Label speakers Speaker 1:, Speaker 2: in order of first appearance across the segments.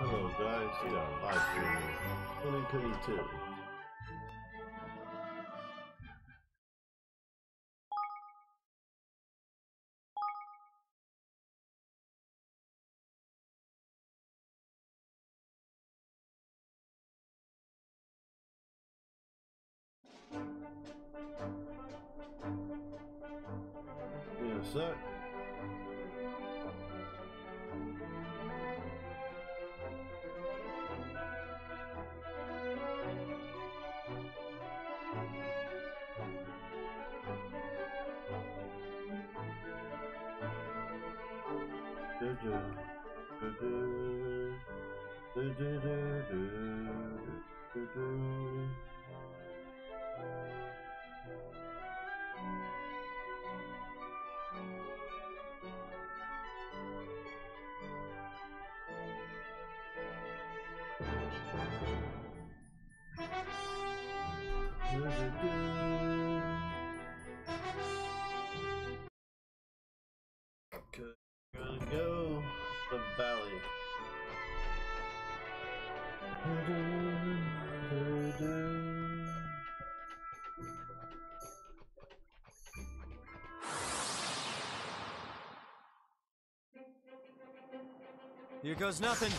Speaker 1: Hello guys, we are live streaming Kuni II. Give me a sec. Okay, gotta go to the valley.
Speaker 2: Here goes nothing.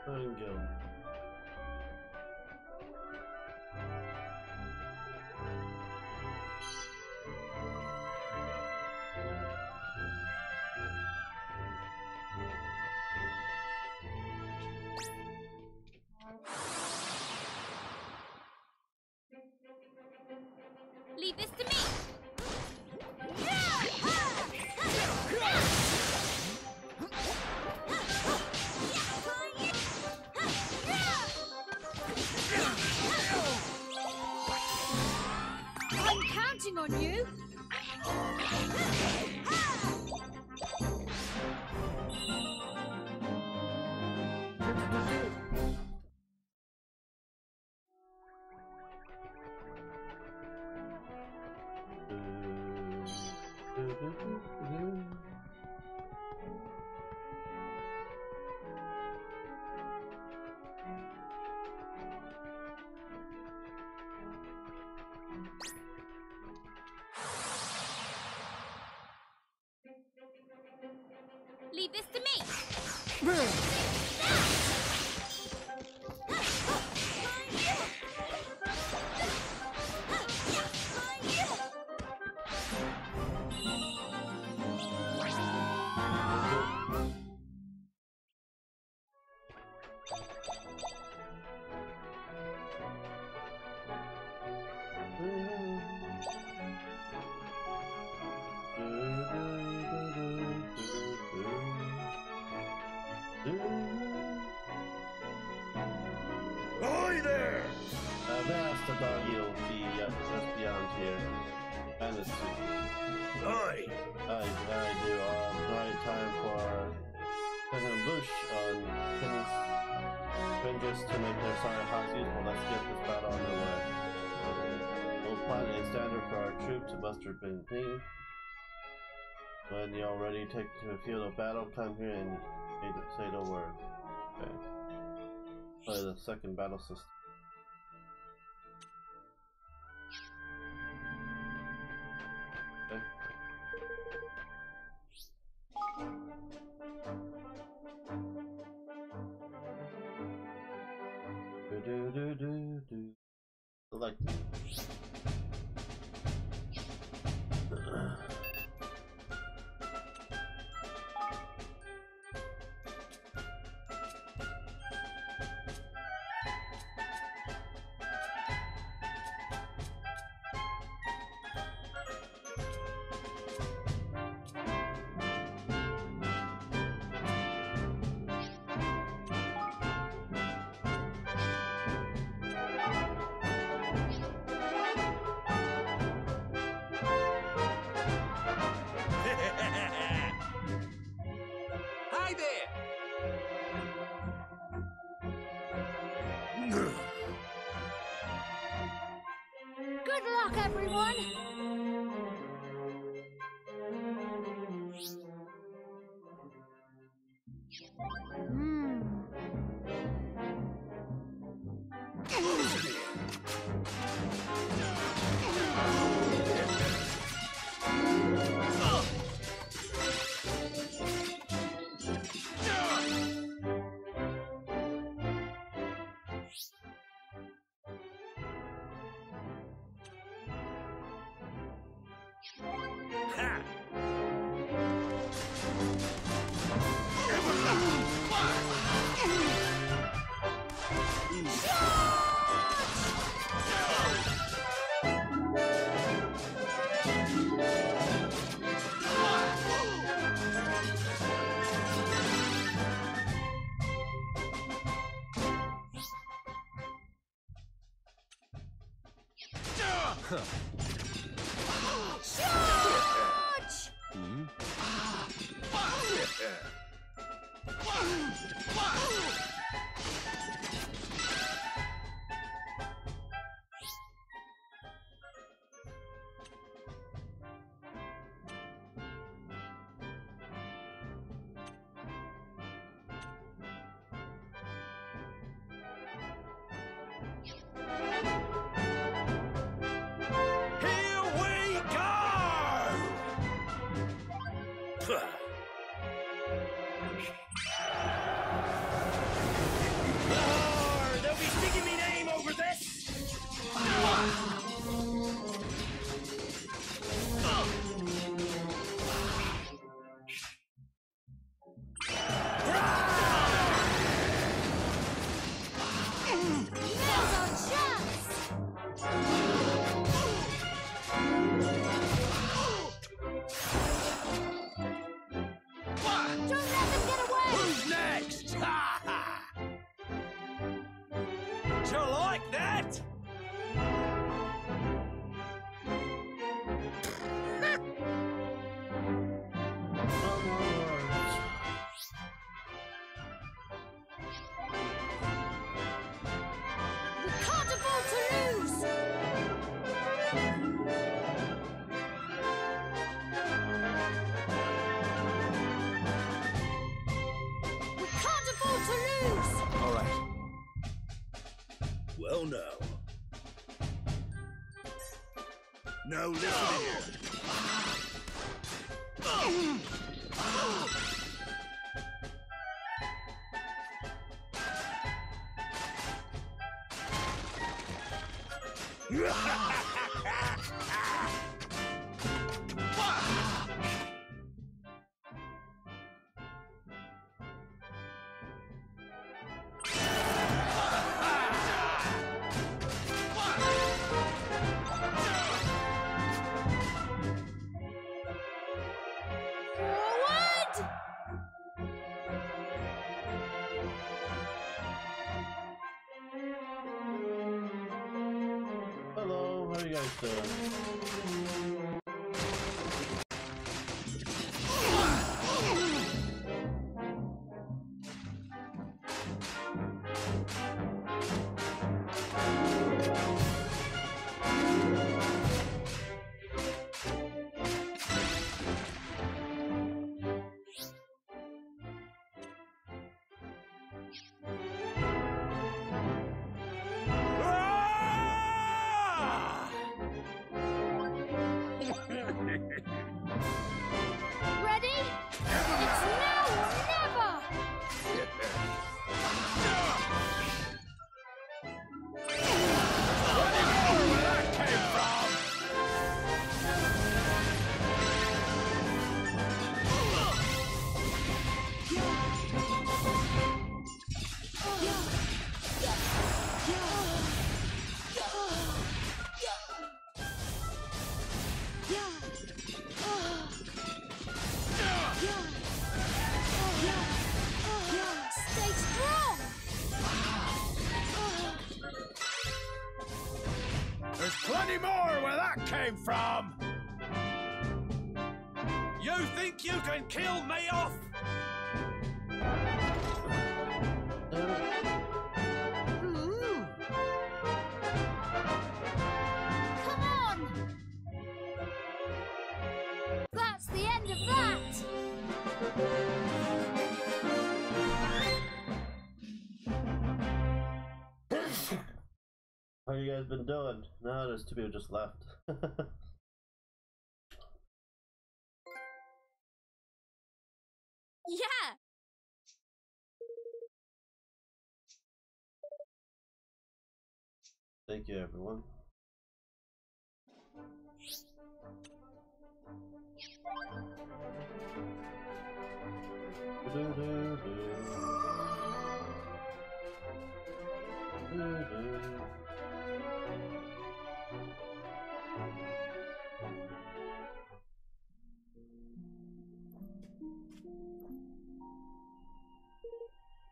Speaker 1: Go.
Speaker 3: Leave this to me. I'm counting on you. Leave this to me.
Speaker 2: Ahoy there!
Speaker 1: That's the dog you'll see just beyond here. And it's
Speaker 2: Ahoy!
Speaker 1: I do right time for President Bush on strangers to make their sorry house useful. Let's get this battle underway. We'll plan a standard for our troops to Buster Bentley. When you're ready, take to the field of battle, come here and say the word. Okay. Play the second battle system. Okay. Select.
Speaker 3: Good luck, everyone! Charge!
Speaker 2: They'll be sticking me name over this!
Speaker 3: Now's our chance! Don't let them get away!
Speaker 2: Who's next? Ha ha! Do you like that?
Speaker 1: No more words.
Speaker 3: We can't afford to lose! We can't afford to lose!
Speaker 2: All right. Well, no. Now listen here.
Speaker 3: Forward!
Speaker 1: Hello, how are you guys doing?
Speaker 2: Ah!
Speaker 3: Ready? It's now or never!
Speaker 2: Where that came from?
Speaker 3: Stay strong!
Speaker 2: There's plenty more where that came from! You think you can kill me off?
Speaker 1: you guys been doing? No, there's 2 people just left.
Speaker 3: Yeah!
Speaker 1: Thank you, everyone.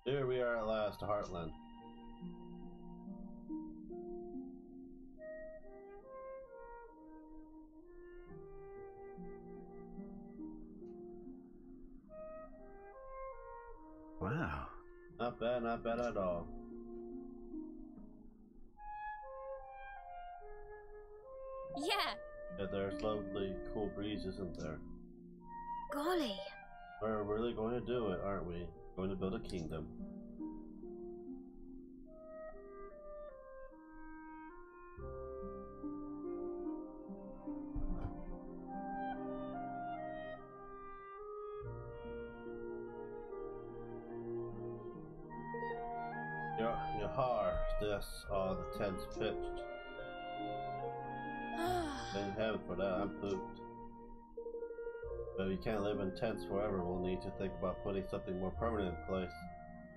Speaker 1: Here we are at last, Heartland.
Speaker 4: Wow.
Speaker 1: Not bad at all.
Speaker 3: Yeah!
Speaker 1: Yeah, there's lovely cool breeze, isn't there?
Speaker 3: Golly!
Speaker 1: We're really going to do it, aren't we? Going to build a kingdom. Yahar, this, the tent's pitched. Thank heaven for that, I'm pooped. But we can't live in tents forever, we'll need to think about putting something more permanent in place.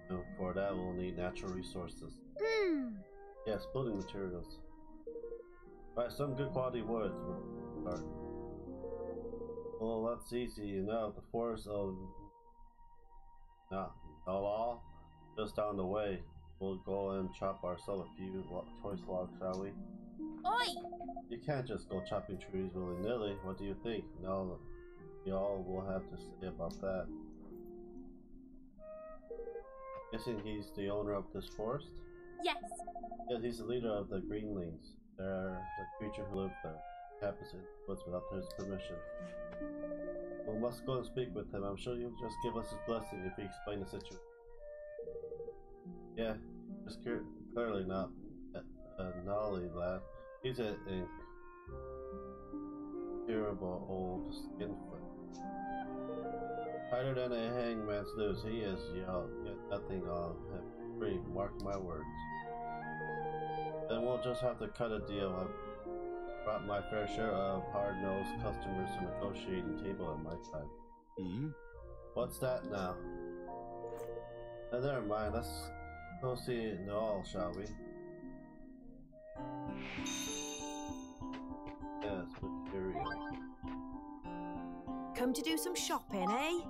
Speaker 1: And for that, we'll need natural resources. Yes, building materials. Right, some good quality woods would start. Well, that's easy enough. The forest of all just down the way. We'll go and chop ourselves a few choice logs, shall we?
Speaker 3: Oi!
Speaker 1: You can't just go chopping trees willy-nilly. What do you think? No, y'all will have to say about that. Guessing he's the owner of this forest?
Speaker 3: Yes!
Speaker 1: Yes, he's the leader of the Greenlings. They're the creature who lives there. Happens in the woods without his permission. We must go and speak with him. I'm sure he'll just give us his blessing if we explain the situation. Yeah, just clearly not a gnarly lad. He's an incurable old skinflint. Tighter than a hangman's noose, he is, y'all. Get nothing on him. Free, mark my words. Then we'll just have to cut a deal. I've brought my fair share of hard-nosed customers to the negotiating table at my time.
Speaker 4: Mm-hmm.
Speaker 1: What's that now? Never mind, let's go see it all, shall we? Yes, materials.
Speaker 5: Come to do some shopping, eh?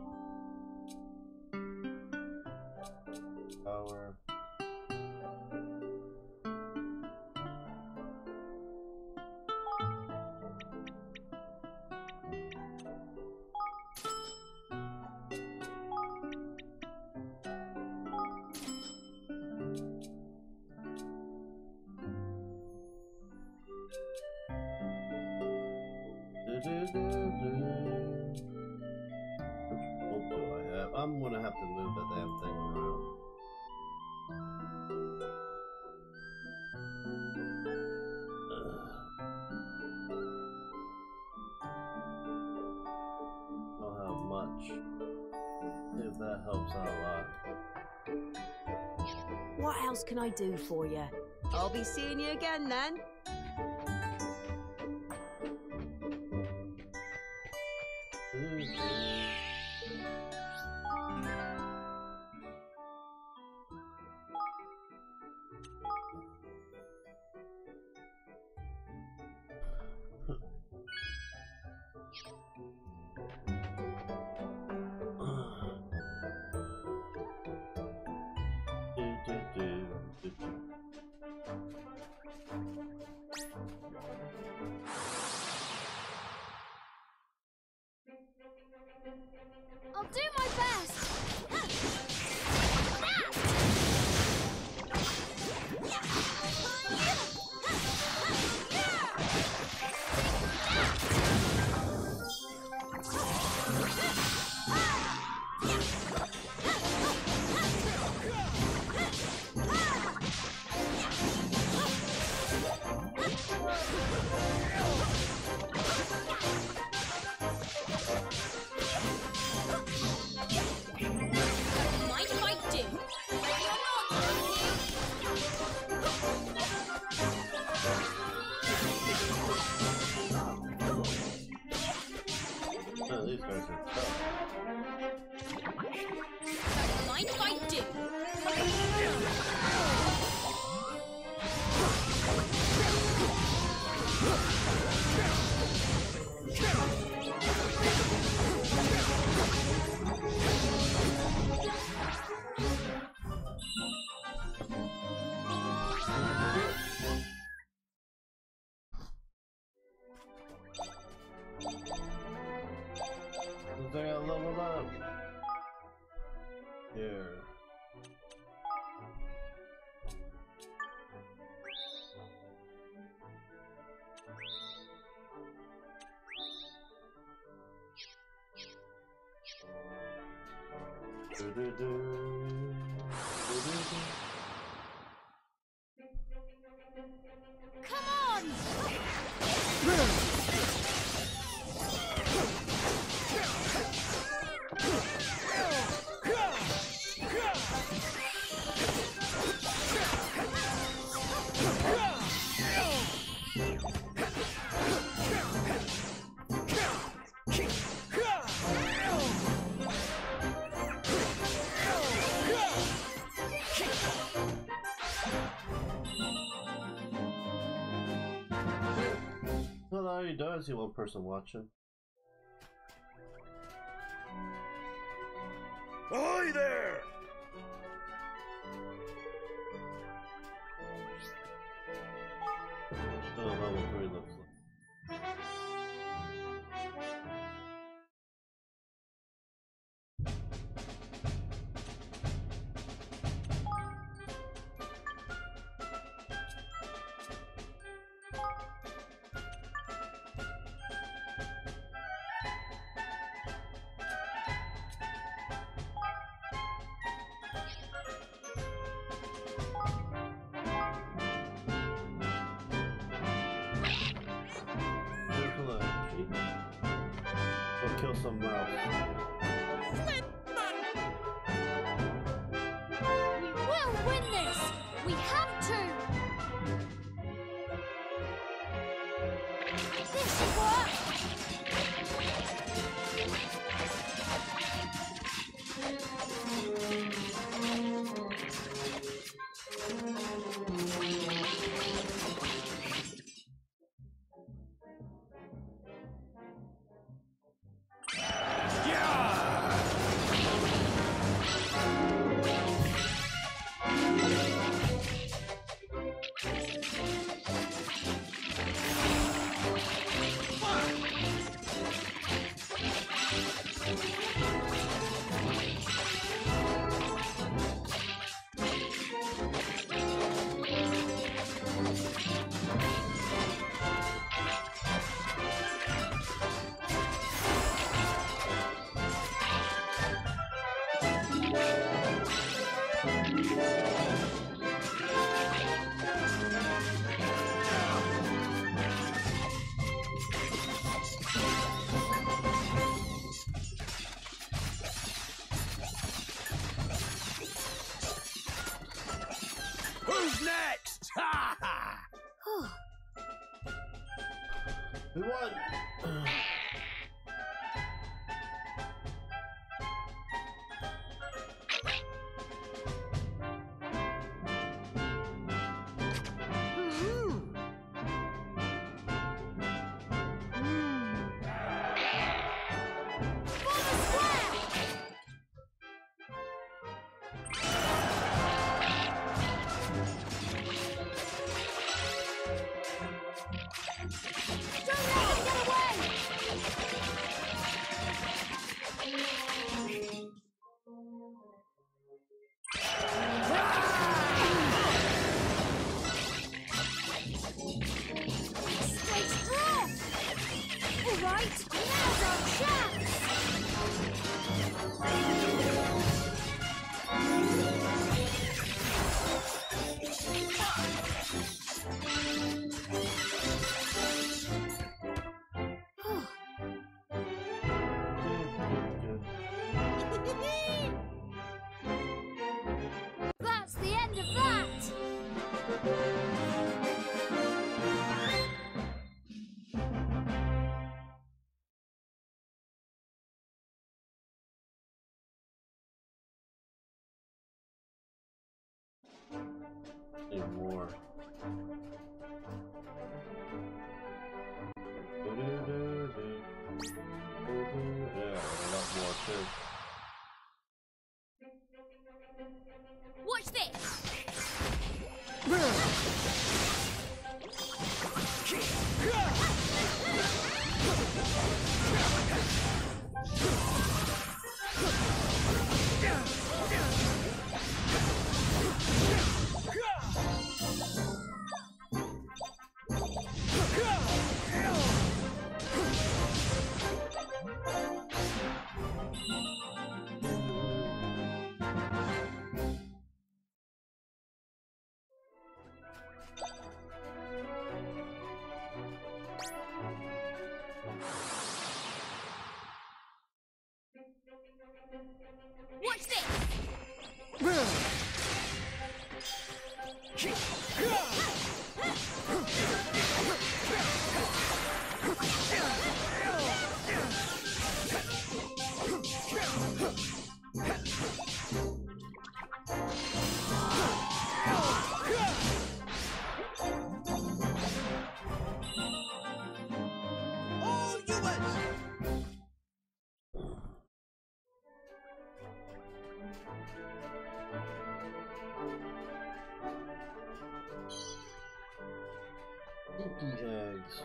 Speaker 1: Power. What do I have? I'm gonna have to move that damn thing around. Don't have much. If that helps out a lot.
Speaker 5: What else can I do for you? I'll be seeing you again then.
Speaker 3: I'll do my best! Come on!
Speaker 1: Well, all you do is see one person watching.
Speaker 2: Ahoy there!
Speaker 1: I don't know what 3 looks like. Go kill some mouse.
Speaker 3: We will win this! We have to! This should work!
Speaker 2: Who's next? Ha ha!
Speaker 1: We won!
Speaker 3: That's the end of that!
Speaker 1: Need more. Yeah, a lot more too.
Speaker 3: Watch this!
Speaker 1: Stinky eggs.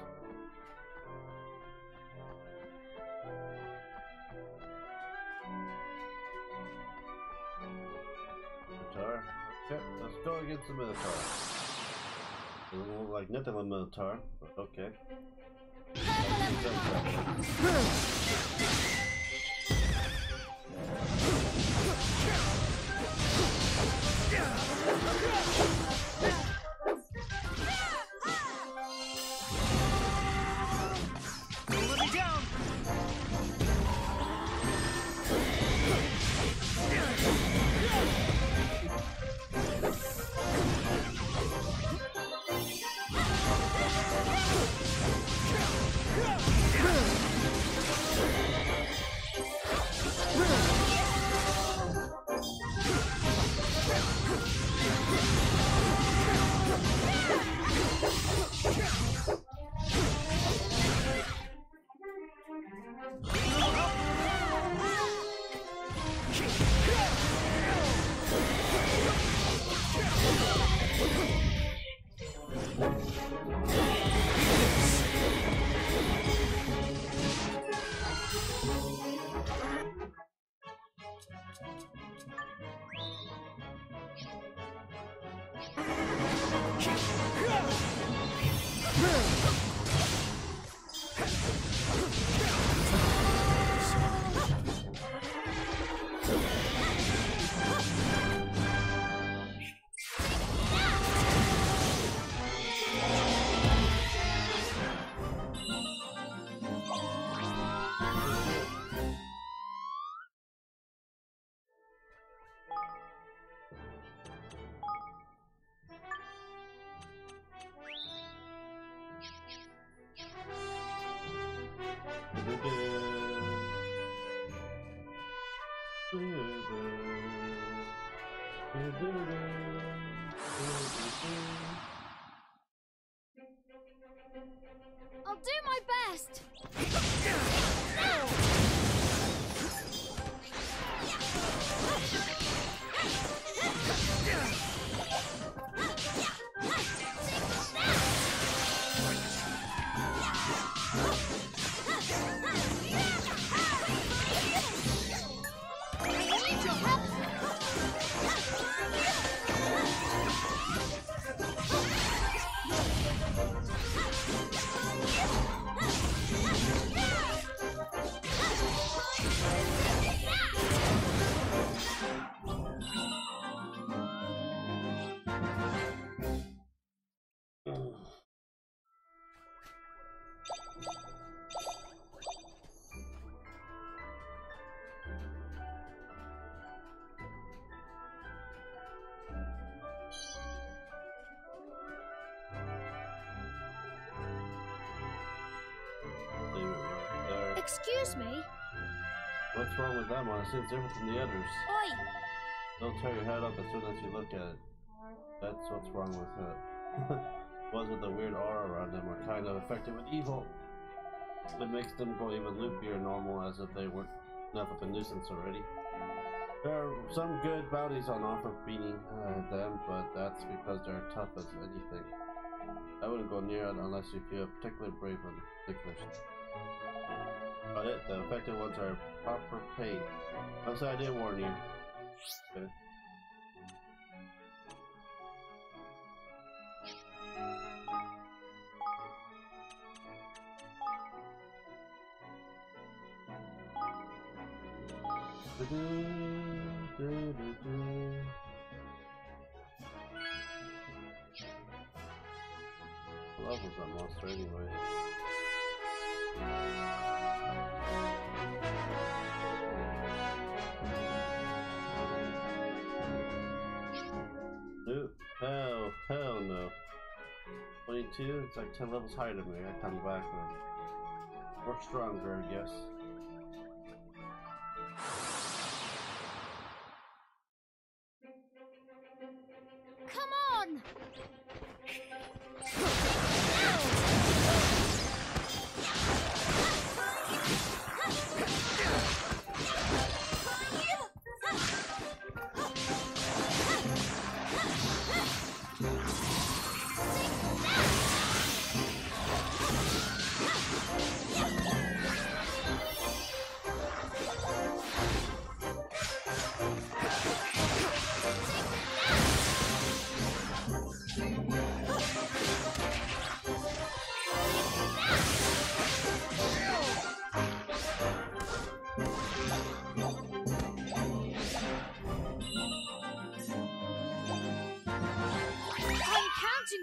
Speaker 1: Minotaur. Okay, let's go against the Minotaur. Doesn't look like nothing with Minotaur, but okay.
Speaker 3: I'll do my best. Excuse me?
Speaker 1: What's wrong with that one? It seems different from the others.
Speaker 3: Oi!
Speaker 1: Don't turn your head up as soon as you look at it. That's what's wrong with it. Was it the weird aura around them were kind of affected with evil? It makes them go even loopier normal, as if they weren't enough of a nuisance already. There are some good bounties on offer beating them, but that's because they're tough as anything. I wouldn't go near it unless you feel particularly brave on particular. But the affected ones are proper pain. Also, I did warn you. Okay. Levels that monster anyway. Hell no. 22? It's like 10 levels higher than me. I come back then. Or stronger, I guess.
Speaker 3: Come on!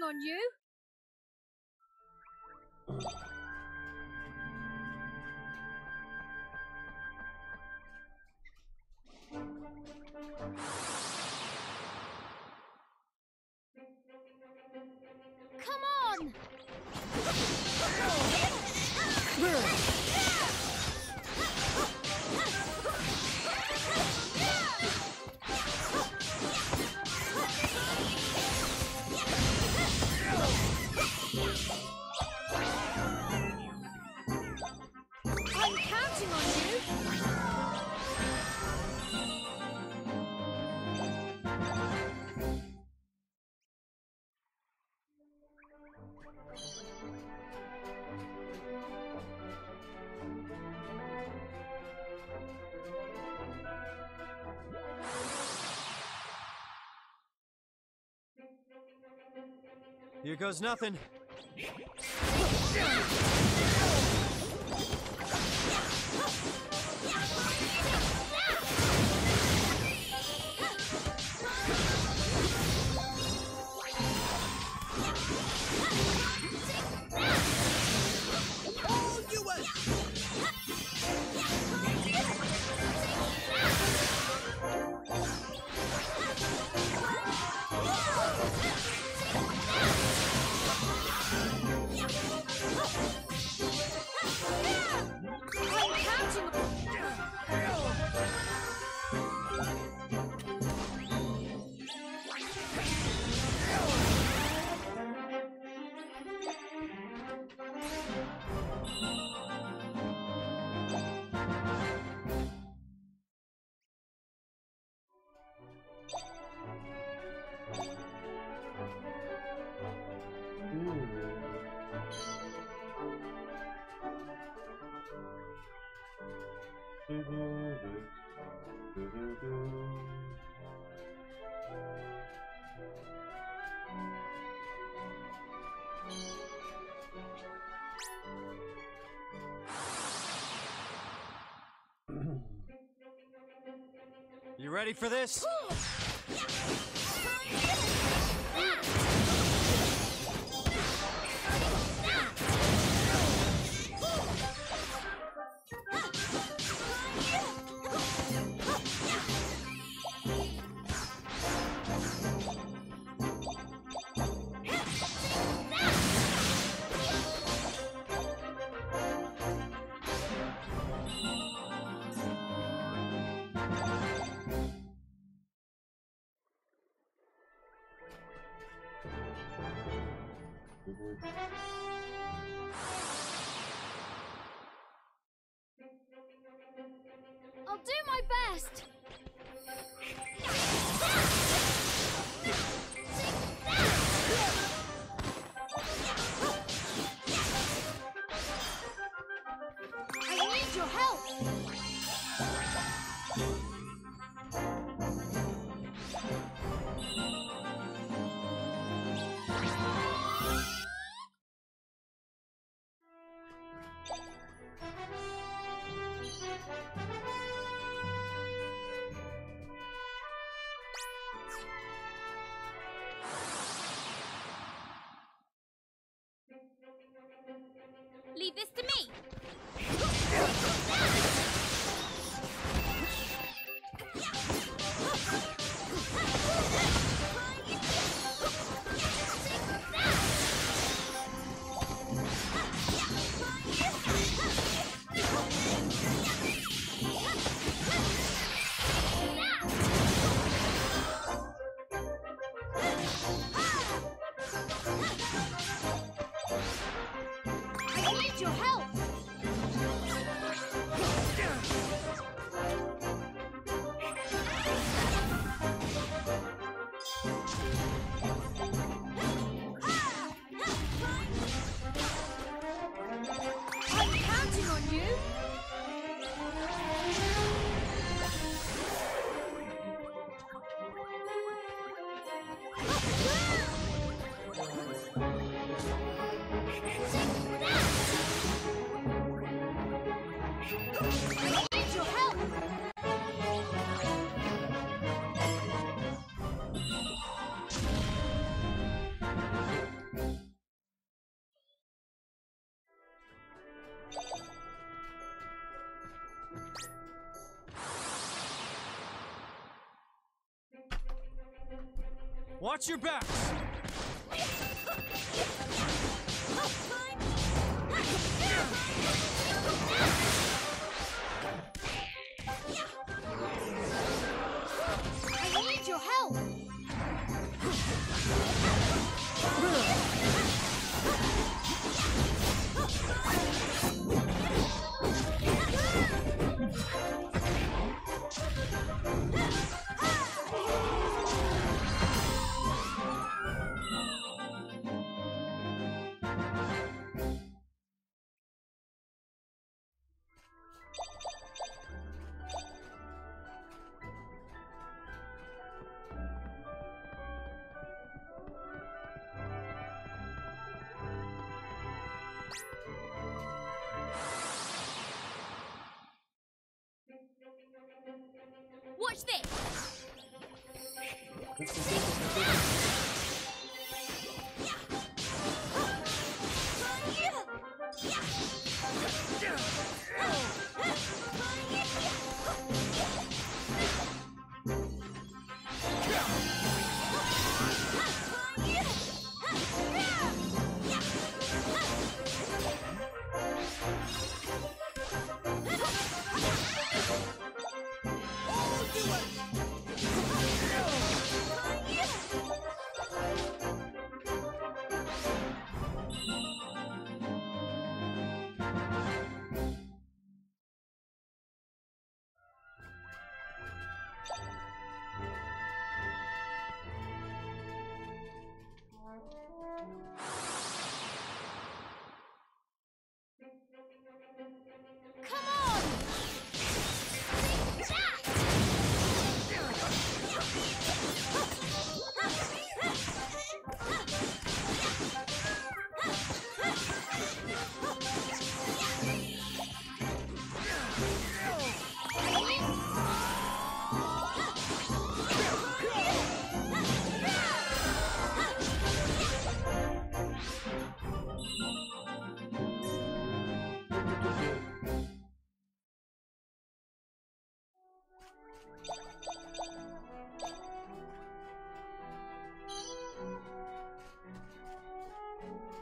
Speaker 3: On you. Come on. I'm counting on you.
Speaker 2: Here goes nothing. You ready for this?
Speaker 3: I'll do my best. I need your help. need your help! I'm counting on you!
Speaker 2: Watch your backs!
Speaker 3: I need your help! Watch this! Come on!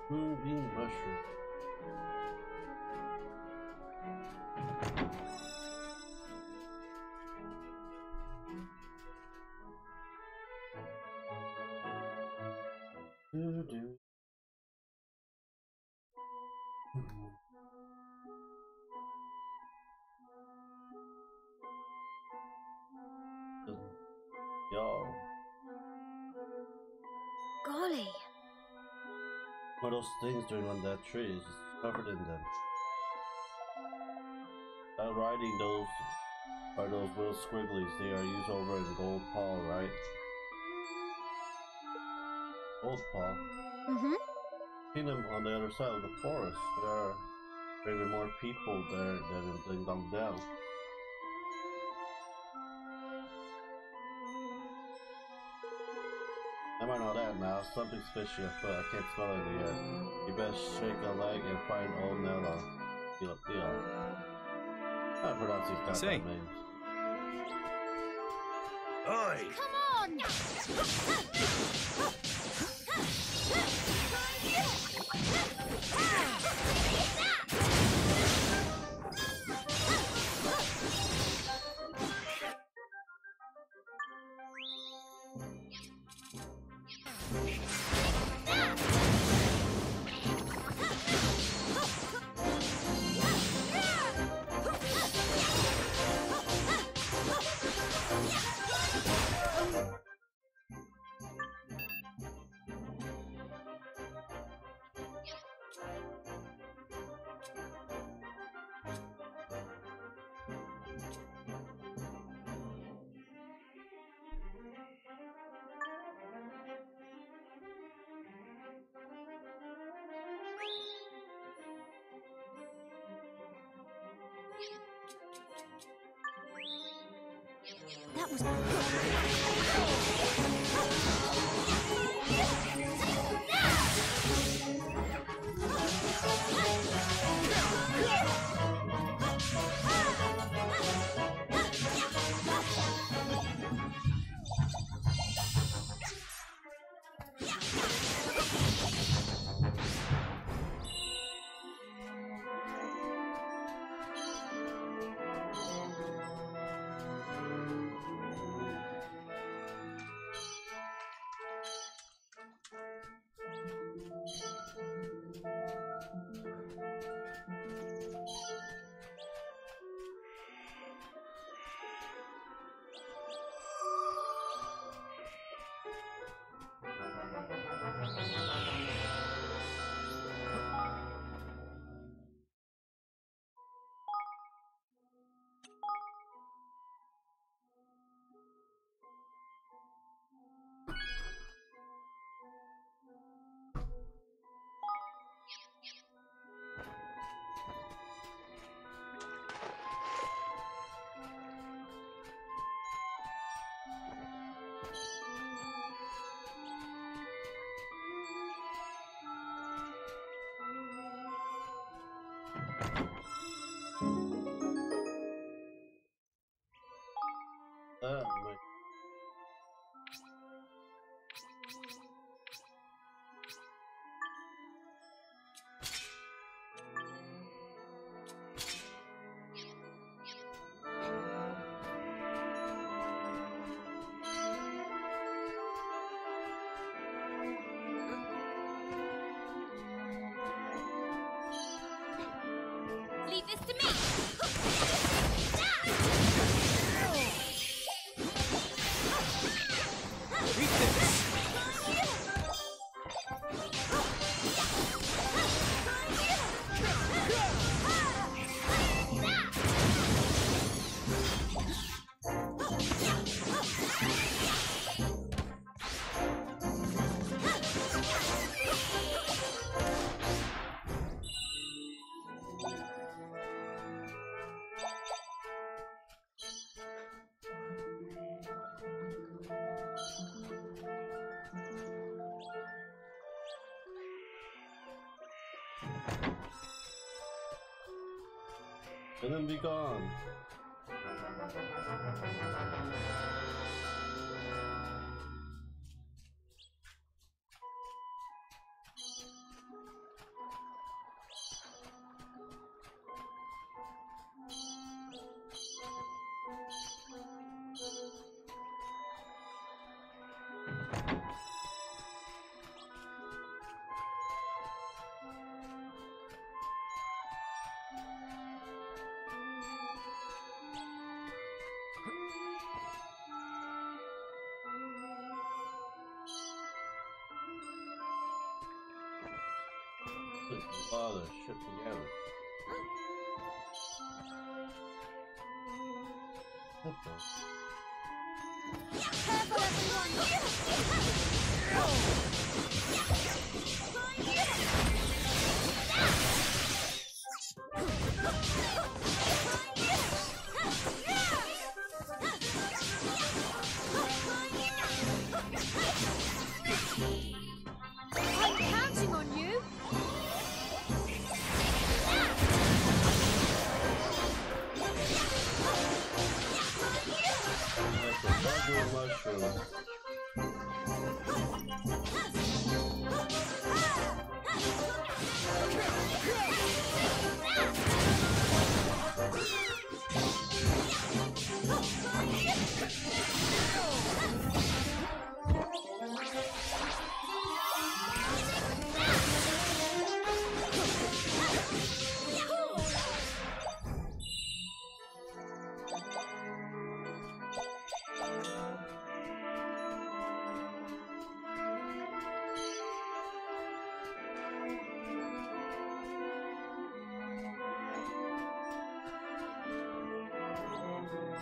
Speaker 1: Moving mushroom. Do. Y'all.
Speaker 3: Golly.
Speaker 1: What are those things doing on that tree? It's covered in them. Riding those are those little squigglies. They are used over in Gold Paw, right? Gold Paw?
Speaker 3: Mm-hmm.
Speaker 1: Kingdom on the other side of the forest. There are maybe more people there than in Ding Dong Down. I might know that now. Something's fishy afoot. I can't smell it yet. You best shake a leg and find old Nella. Deal. I pronounce these guys' names.
Speaker 2: Oi!
Speaker 3: Come on!
Speaker 1: Wait.
Speaker 3: Leave this to me!
Speaker 2: Eat this!
Speaker 1: And then be gone. Put all the shit together. What the?
Speaker 3: Careful, I'm counting on you.
Speaker 1: That's a bugger mushroom.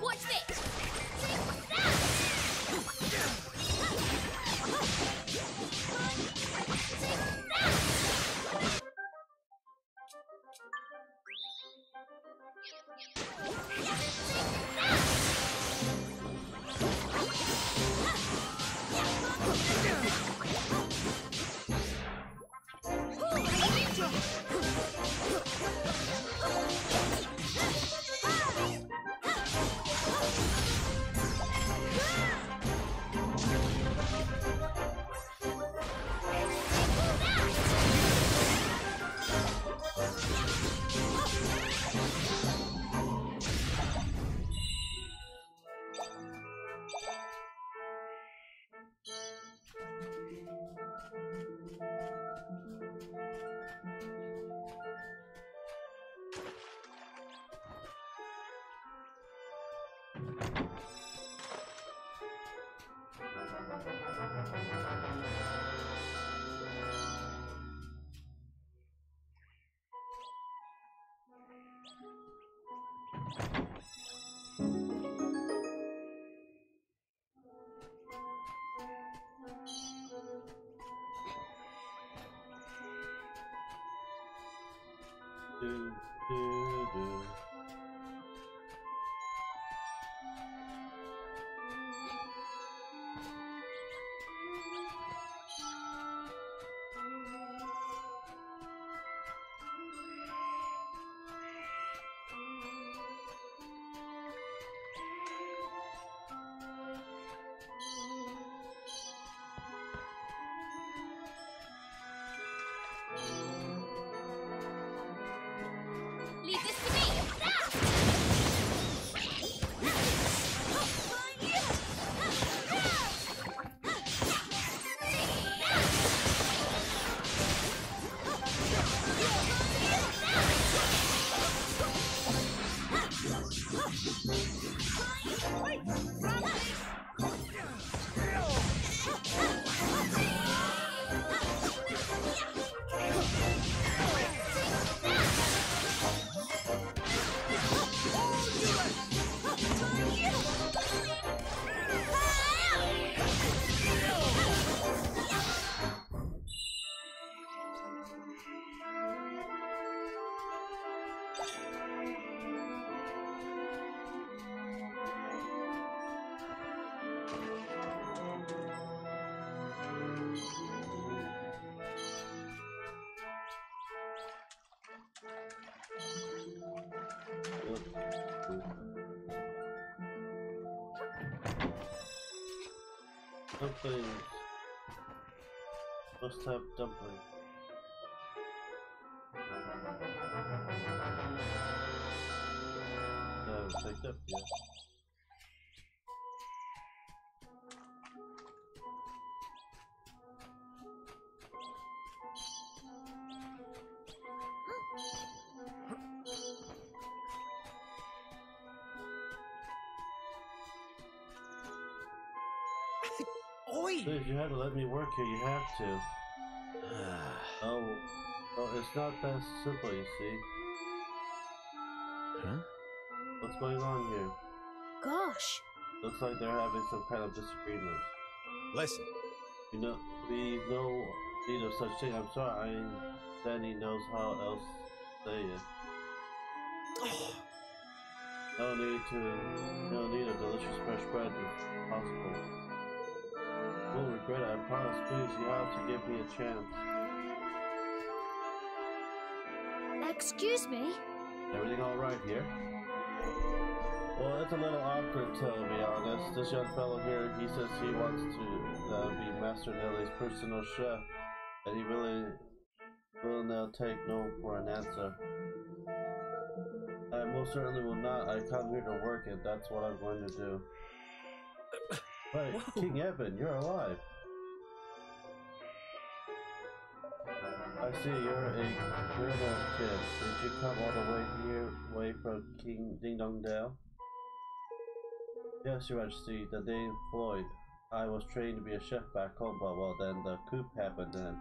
Speaker 3: Watch this!
Speaker 1: Do, do, do. Dumplings. Must have dumplings. Picked up, yeah.
Speaker 2: Oi!
Speaker 1: Please, you have to let me work here, you have to. Oh, it's not that simple, you see.
Speaker 4: Huh?
Speaker 1: What's going on here?
Speaker 3: Gosh.
Speaker 1: Looks like they're having some kind of disagreement.
Speaker 2: Listen,
Speaker 1: We no need of such thing. I'm sorry, Danny knows how else to say it. No need a delicious fresh bread if possible. Won't regret it, I promise. Please, you have to give me a chance.
Speaker 3: Excuse me?
Speaker 1: Everything alright here? Well, it's a little awkward to be honest. This young fellow here, he says he wants to be Master Nelly's personal chef, and he really will now take no for an answer. I most certainly will not. I come here to work, and that's what I'm going to do. Wait,
Speaker 2: Whoa.
Speaker 1: King Evan, you're alive. I see you're a little kid. Did you come all the way from King Ding Dong Dale? Yes, Your Majesty, the name Floyd. I was trained to be a chef back home, but well then the coup happened then.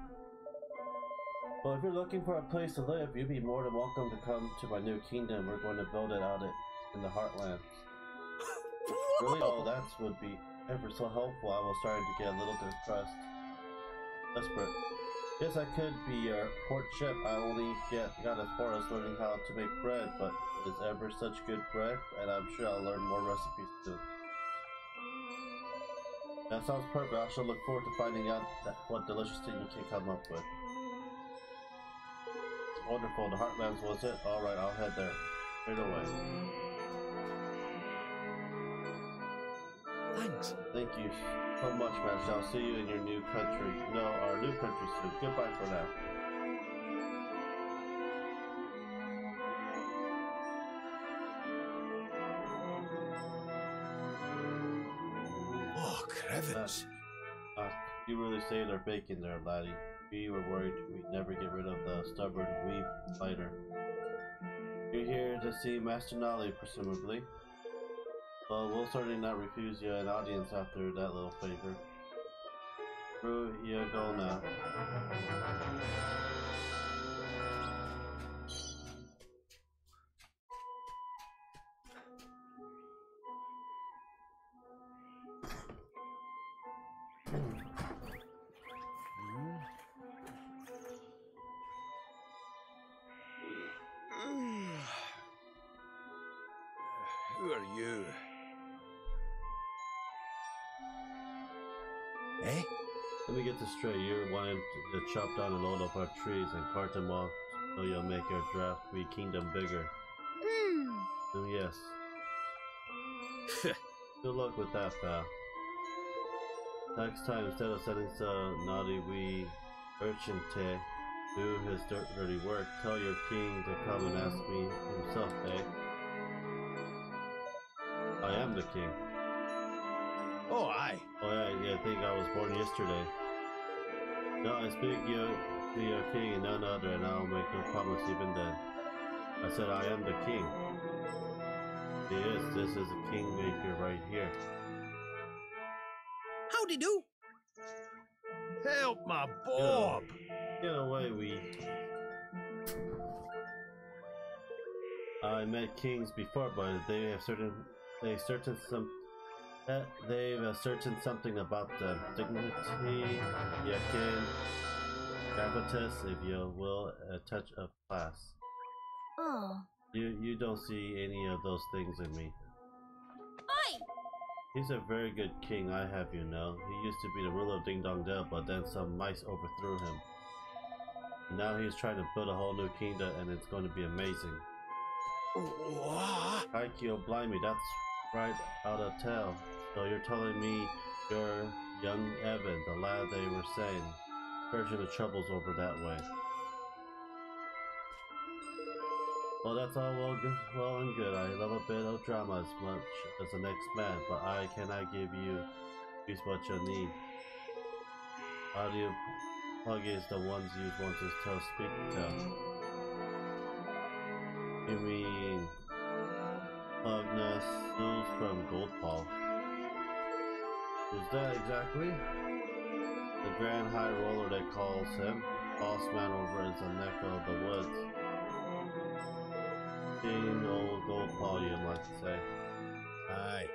Speaker 1: Well, if you're looking for a place to live, you'd be more than welcome to come to my new kingdom. We're going to build it out in the heartlands. Really? Oh, that would be ever so helpful. I was starting to get a little depressed. Desperate. Yes, I could be your port chef. I only got as far as learning how to make bread, but is ever such good bread, and I'm sure I'll learn more recipes soon. That sounds perfect. I shall look forward to finding out what delicious thing you can come up with. Wonderful. The Heartlands was it? Alright, I'll head there. Straight away.
Speaker 2: thanks.
Speaker 1: Thank you so much, Master. I'll see you in your new country. No, our new country soon. Goodbye for now.
Speaker 2: Oh, crevets.
Speaker 1: You really saved our bacon there, laddie. We were worried we'd never get rid of the stubborn weeb fighter. You're here to see Master Nolly, presumably. Well, we'll certainly not refuse you an audience after that little favor. Through you go now.
Speaker 2: Who are you? Eh?
Speaker 1: Let me get this straight. You're wanting to chop down a load of our trees and cart them off so you'll make our draft-free kingdom bigger. Oh, yes. Good luck with that, pal. Next time, instead of sending some naughty wee urchin to do his dirty work, tell your king to come and ask me himself, eh? I am the king.
Speaker 2: Oh, aye.
Speaker 1: Oh yeah, I think I was born yesterday. No, I speak you to your king and none other, and I'll make no promise even then. I said I am the king. He is. This is a kingmaker right here.
Speaker 2: Howdy do? Help my Bob.
Speaker 1: Get away, we. I met kings before, but they've ascertained something about them. Dignity, yakin, gravitas, if you will, a touch of class.
Speaker 3: Oh.
Speaker 1: You don't see any of those things in me.
Speaker 3: Oi!
Speaker 1: He's a very good king, I have you know. He used to be the ruler of Ding Dong Dell, but then some mice overthrew him. And now he's trying to build a whole new kingdom, and it's going to be amazing.
Speaker 2: What?
Speaker 1: Aikyo, blimey, that's right out of tail. So you're telling me you're Young Evan, the lad they were saying, searching the troubles over that way. Well, that's all well and good. I love a bit of drama as much as the next man, but I cannot give you what you need. Audio plug is the ones you want to tell speak to. You mean Magnus News from Goldpaw? Who's that exactly? The Grand High Roller they calls him. Boss man over in the neck of the woods. King old Goldpaw, you might say.
Speaker 2: Aye.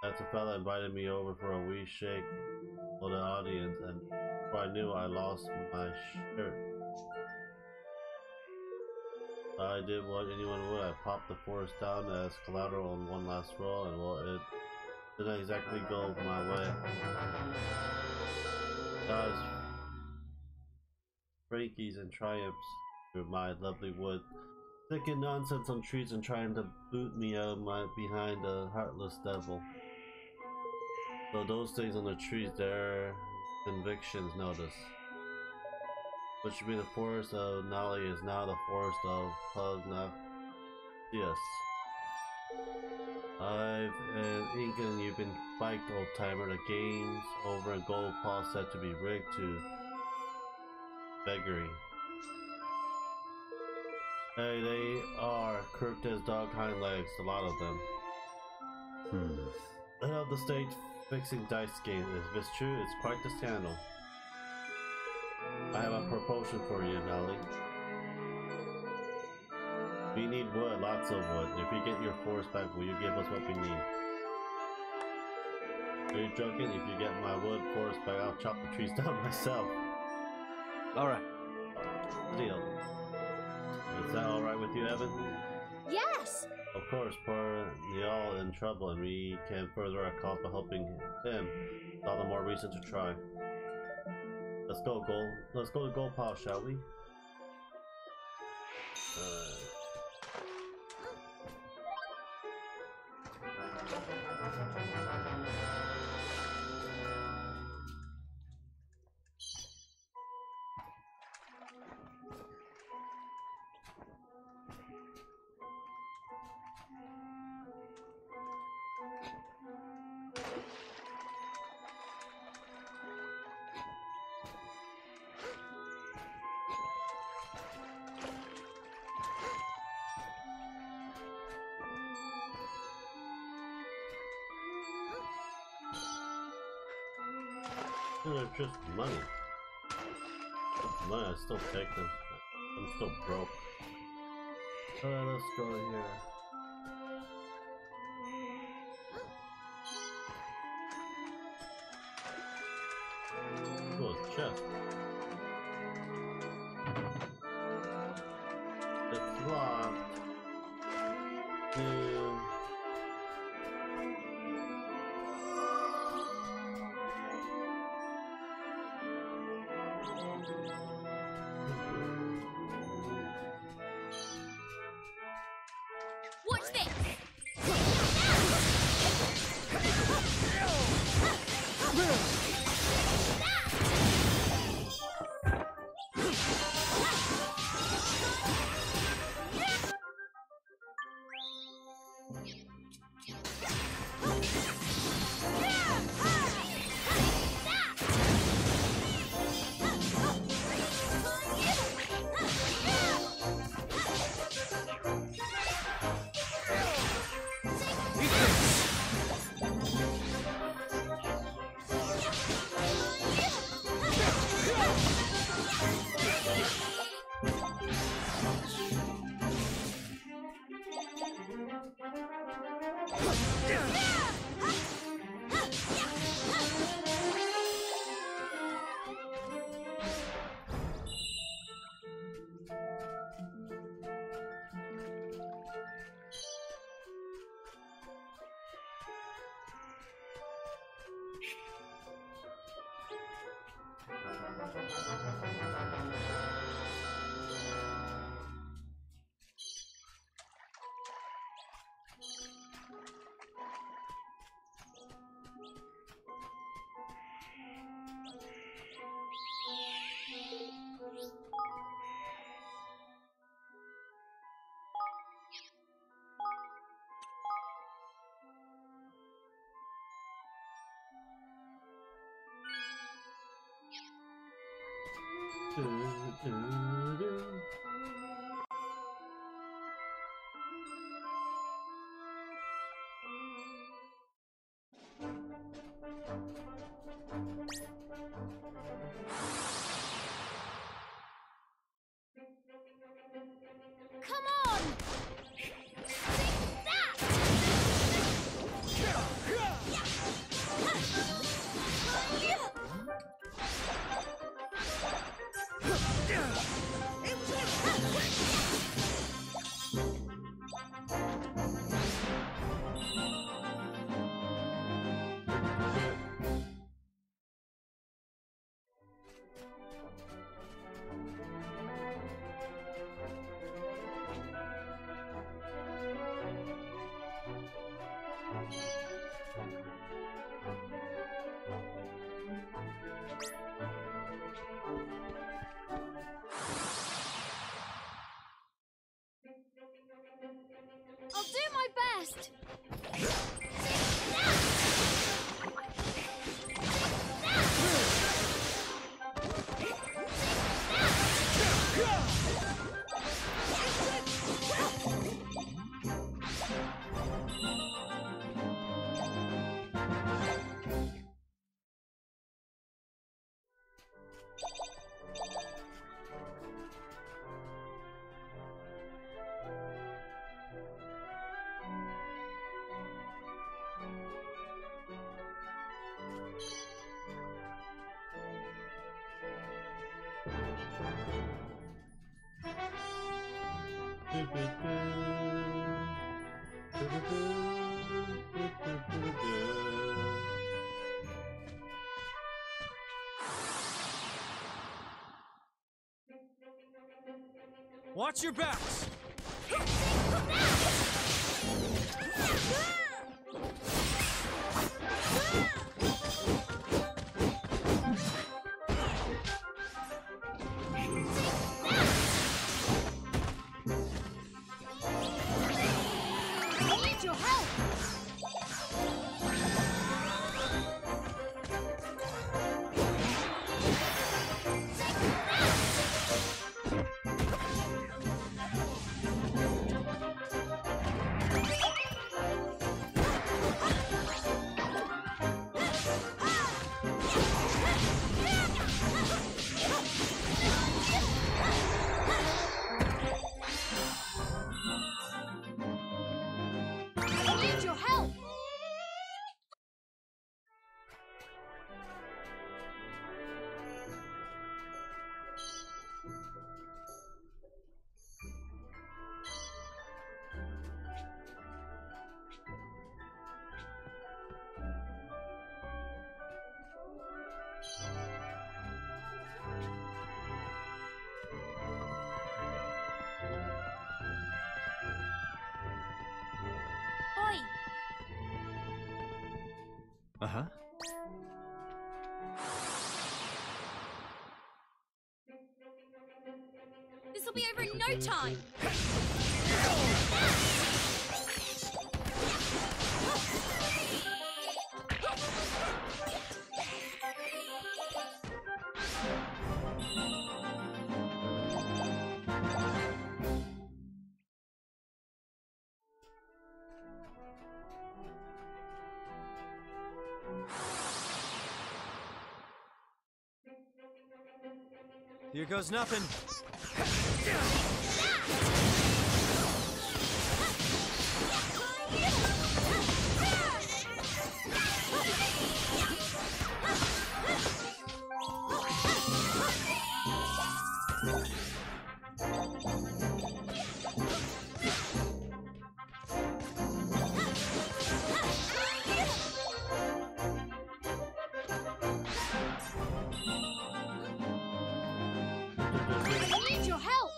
Speaker 1: That's a fella invited me over for a wee shake for the audience, and before I knew I lost my shirt. I did what anyone would. I popped the forest down as collateral on one last roll, and well, it didn't exactly go my way. Guys, Frankies and triumphs through my lovely wood, sticking nonsense on trees and trying to boot me out of my behind a heartless devil. So those things on the trees, their convictions notice. Which should be the forest of Nali is now the forest of Pugnacius. I've Incan, you've been biked, old timer. The games over in Goldpaw said to be rigged to beggary. Hey, they are crooked as dog hind legs, a lot of them. Head of the state fixing dice game. If it's true, it's quite the scandal. I have a proposal for you, Nali. We need wood, lots of wood. If you get your forest back, will you give us what we need? Are you joking? If you get my wood forest back, I'll chop the trees down myself.
Speaker 2: Alright.
Speaker 1: Deal. Is that alright with you, Evan?
Speaker 3: Yes!
Speaker 1: Of course, poor Niall in trouble, and we can further our cause by helping him. All the more reason to try. Let's go to Goldpaw, shall we? They're just money. Money, I still take them. I'm still broke. Alright, let's go here. Oh, a chest. It's locked.
Speaker 3: What's this? Come on! I'll do my best!
Speaker 2: Watch your backs!
Speaker 3: I need your help! I need your help! Oi!
Speaker 4: Uh-huh.
Speaker 3: This'll be over in no time!
Speaker 2: Here goes nothing.
Speaker 3: I need your help!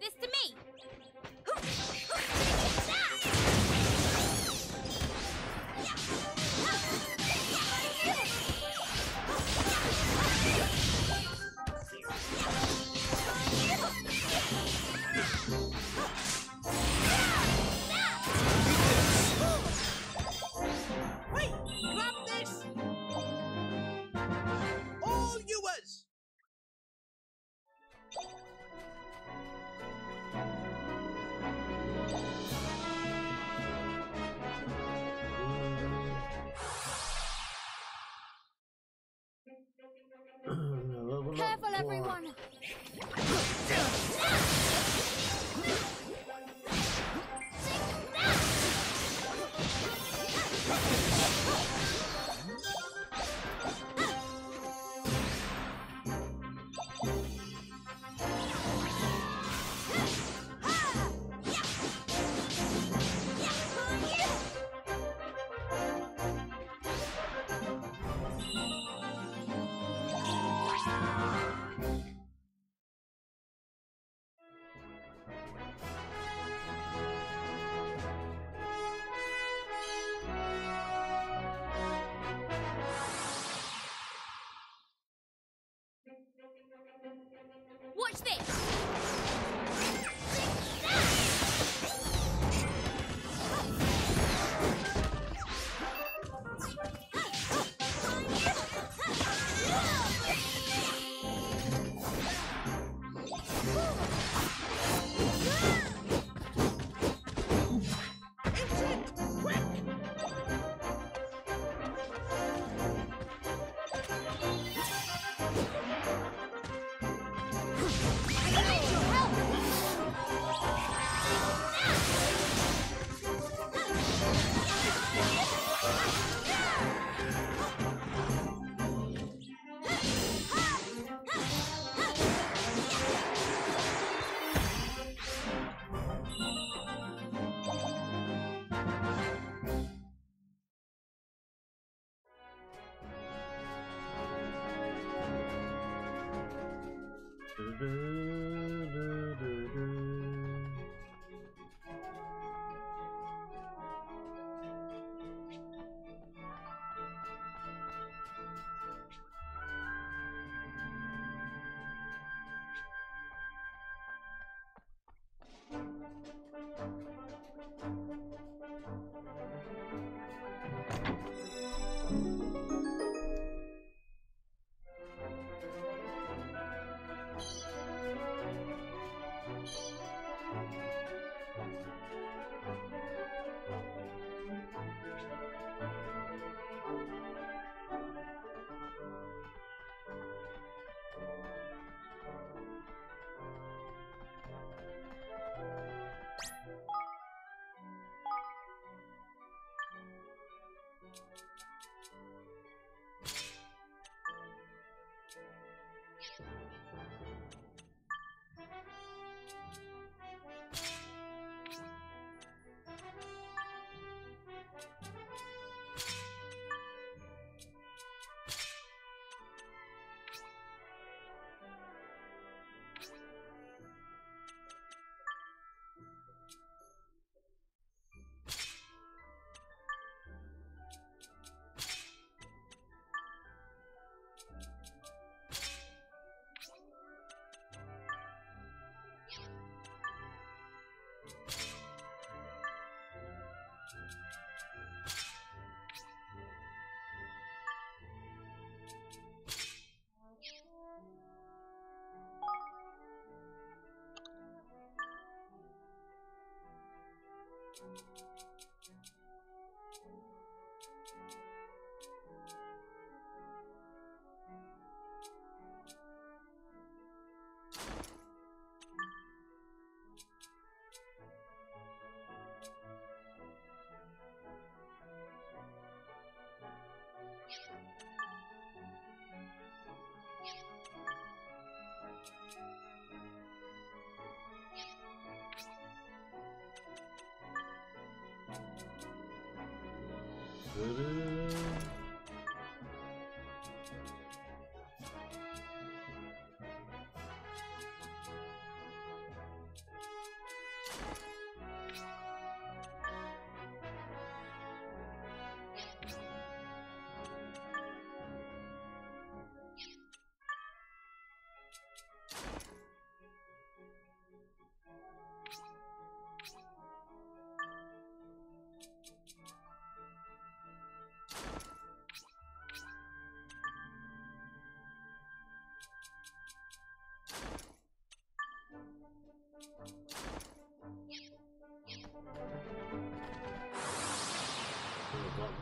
Speaker 3: Leave this to me.
Speaker 2: Wait! Grab this! All yours!
Speaker 3: Careful, everyone. Watch this!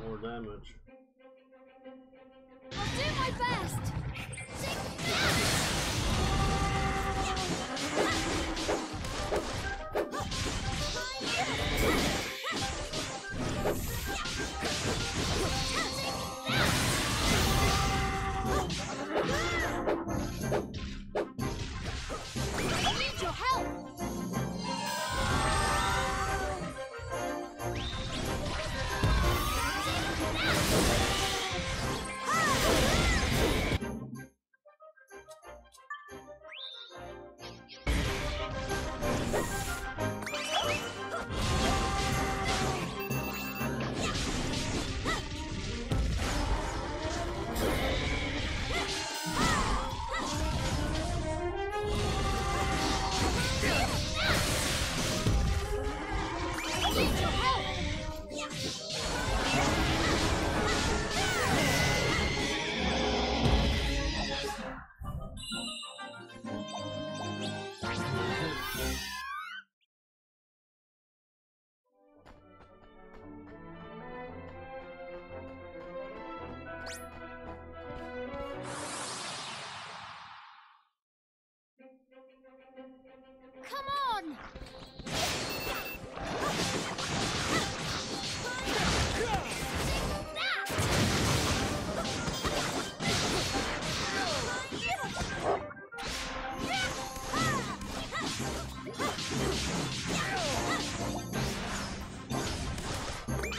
Speaker 1: More damage.
Speaker 3: I'll do my best! I need your help! Come on!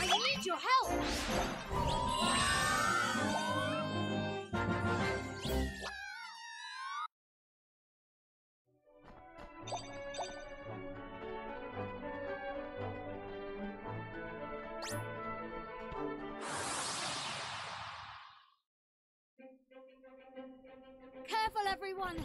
Speaker 3: I need your help! Careful, everyone!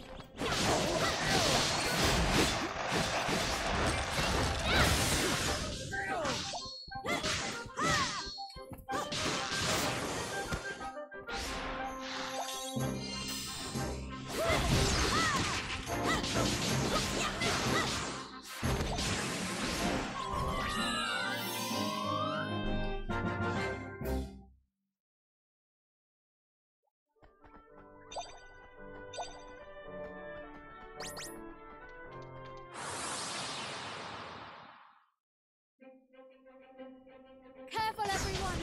Speaker 3: Careful, everyone!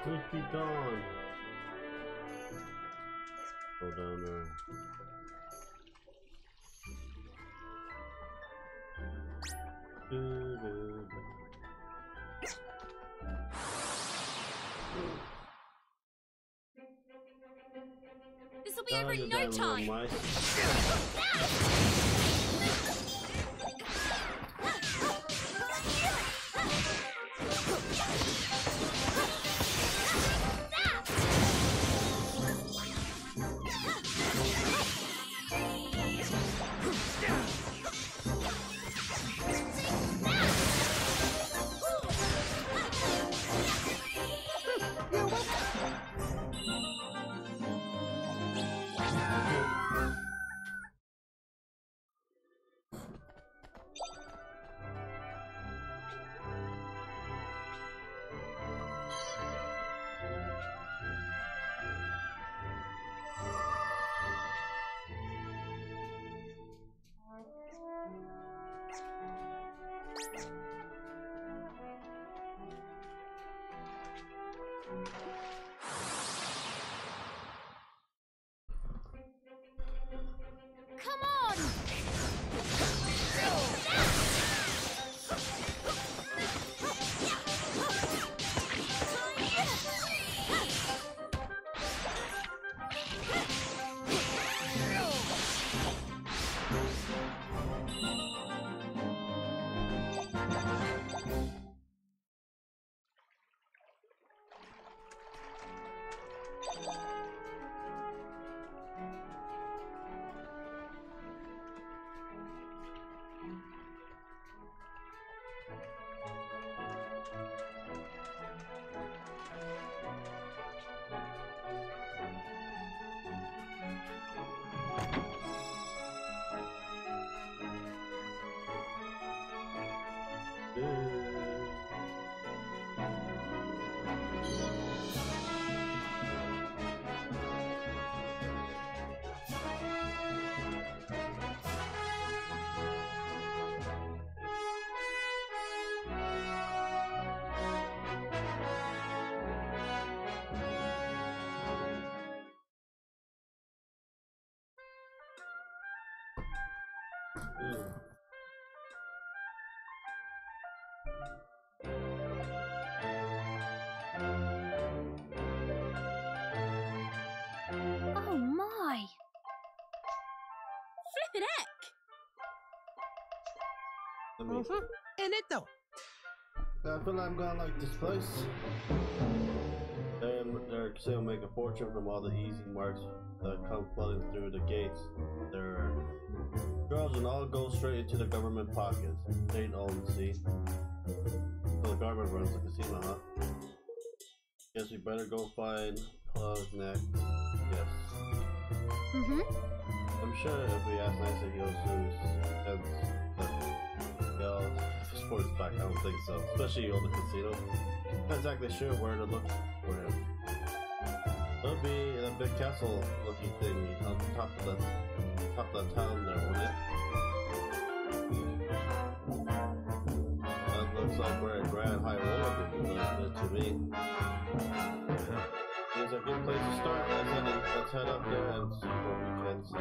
Speaker 1: Sleepy Dawn. Go down there.
Speaker 3: This'll be over in no time! Come on! Oh my! Flippin' heck!
Speaker 2: In it though.
Speaker 1: I feel like I'm gonna like this place. They're still make a fortune from all the easy marks that come flooding through the gates. Their girls and all go straight into the government pockets. State owned, see? So the government runs the casino, huh? Guess we better go find Plug next. Yes. I'm sure if we ask nicely, he'll soon sense that y'all sports back. I don't think so. Especially on the casino. Not exactly sure where to look for him. It'll be in a big castle looking thing on top of the town there, won't it? That looks like we're at Grand High Roller to me. It's a good place to start. Let's head up there and see what we can see.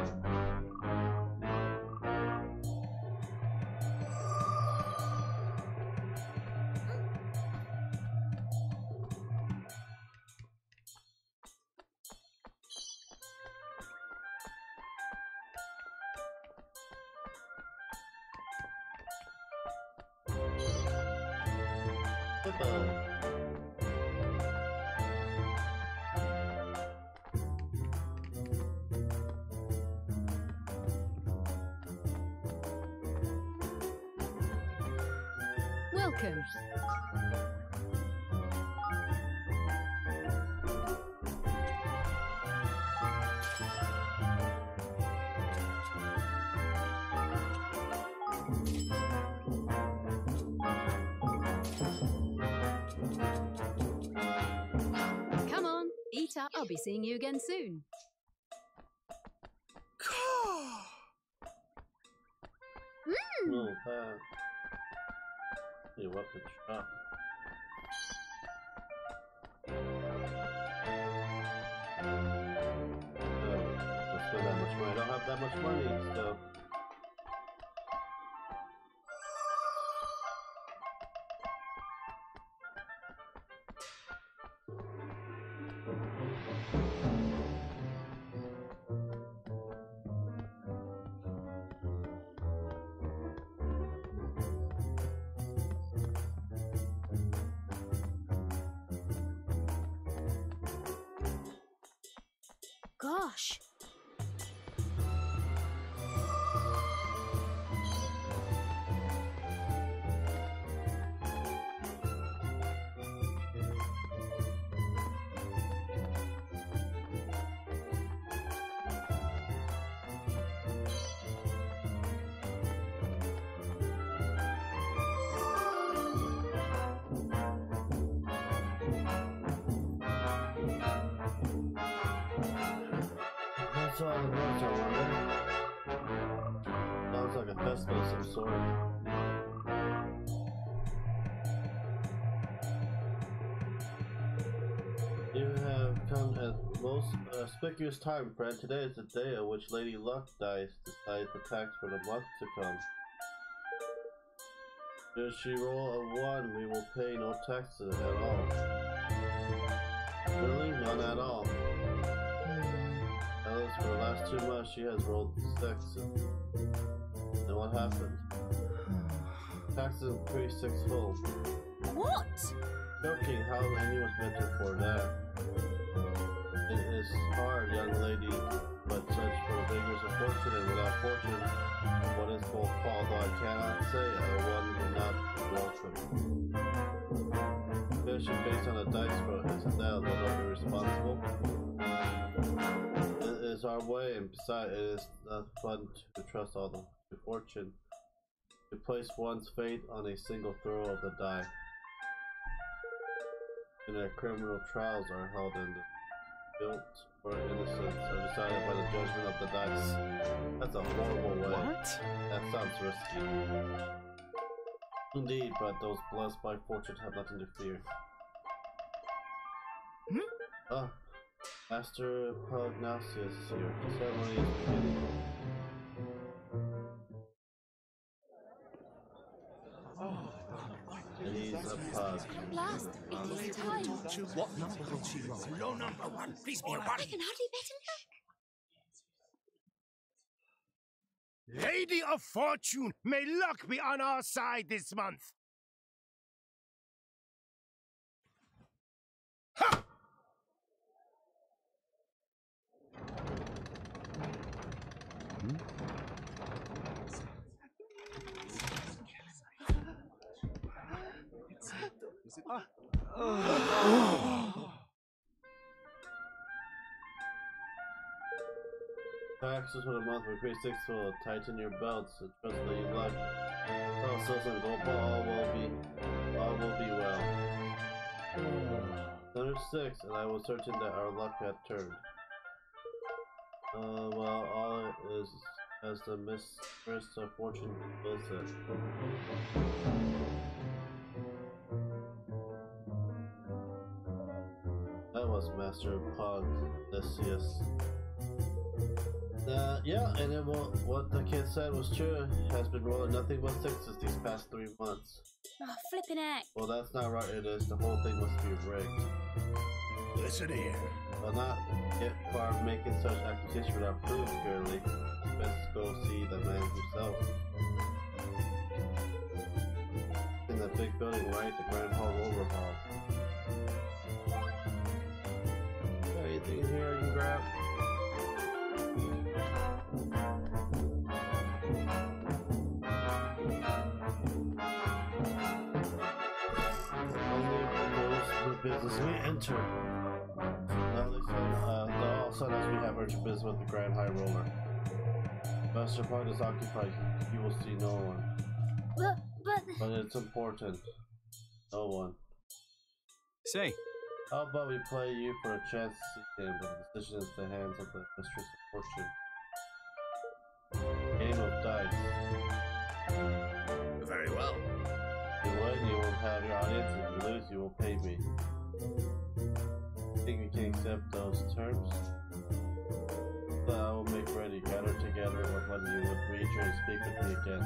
Speaker 3: Welcome. Come on, eat up. I'll be seeing you again soon.
Speaker 1: Little path. See what the shop. Let's spend that much money. I don't have that much money still.
Speaker 3: Gosh.
Speaker 1: That's all the roads are wondering. Sounds like a festival of some sort. come at most auspicious time, friend. Today is the day on which Lady Luck dice decides the tax for the month to come. Should she roll a 1, we will pay no taxes at all. Really? None at all. At least for the last 2 months she has rolled 6. And what happened? Taxes increased 6-fold.
Speaker 3: What?
Speaker 1: Joking, how Amy was meant to afford that. It is hard, young lady, but such for beggars of fortune, and without fortune, what is both fall, though I cannot say one will not welcome. Fishing based on a dice roll is now that will be responsible. It is our way, and besides, it is not fun to trust all the fortune. To place one's fate on a single throw of the die. And their criminal trials are held in the guilt or innocence are decided by the judgment of the dice. That's a horrible way.
Speaker 2: What?
Speaker 1: That sounds risky. Indeed, but those blessed by fortune have nothing to fear. Master Pugnacius is here. The ceremony is beginning. He's a pug.
Speaker 3: At last, it is time.
Speaker 2: What number will she roll? Low number 1. Please be a 1.
Speaker 3: I can hardly bet him back.
Speaker 2: Lady of Fortune, may luck be on our side this month. Ha!
Speaker 1: Taxes for the month will increase 6-fold. Tighten your belts and trust Lady Luck. Oh, Susan, go all will be well. Number 6, and I was certain that our luck had turned. Well, all is as the mistress of fortune will say. That was Master Pugnacius. Yeah, and it what the kid said was true. Has been rolling nothing but 6s these past 3 months.
Speaker 3: Oh, flippin' heck.
Speaker 1: Well, that's not right, it is. The whole thing must be rigged.
Speaker 2: Listen here.
Speaker 1: Well, not get far making such accusations without proof, girlie. Best go see the man himself. In the big building, right? The Grand Hall Roller Hall. Got anything in here you can grab? Business we enter. Now they said, all said as we have urgent business with the Grand High Roller. Master Pug is occupied. You will see no one. But it's important. No one.
Speaker 6: Say.
Speaker 1: How about we play you for a chance to see him, but the decision is in the hands of the Mistress of Fortune. Game of dice.
Speaker 2: Very well.
Speaker 1: If you win, you will have your audience. If you lose, you will pay me. Think we can accept those terms? Then I will make ready. Gather together when you would return and speak with me again.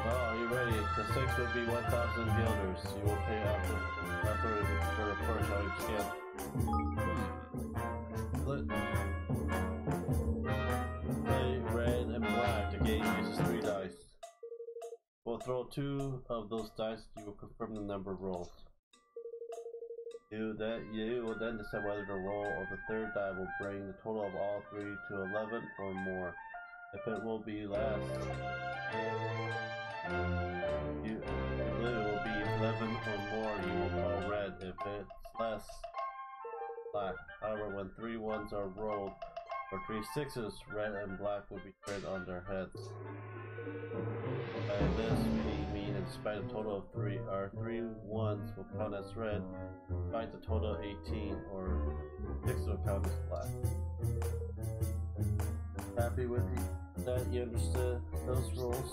Speaker 1: Oh, are you ready? The 6 would be 1,000 guilders. You will pay after for the first on each skin. Play red and black. The game uses 3 dice. We'll throw 2 of those dice. You will confirm the number of rolls. You will then decide whether the roll of the 3rd die will bring the total of all 3 to 11 or more. If it will be less, blue will be 11 or more. You will call red. If it's less, black. However, when 3 1s are rolled or 3 6s, red and black will be turned on their heads. By this we mean in spite of a total of 3, our 3 1s will count as red, despite the total of 18, or 6 will count as black. Happy with that? You understood those rules?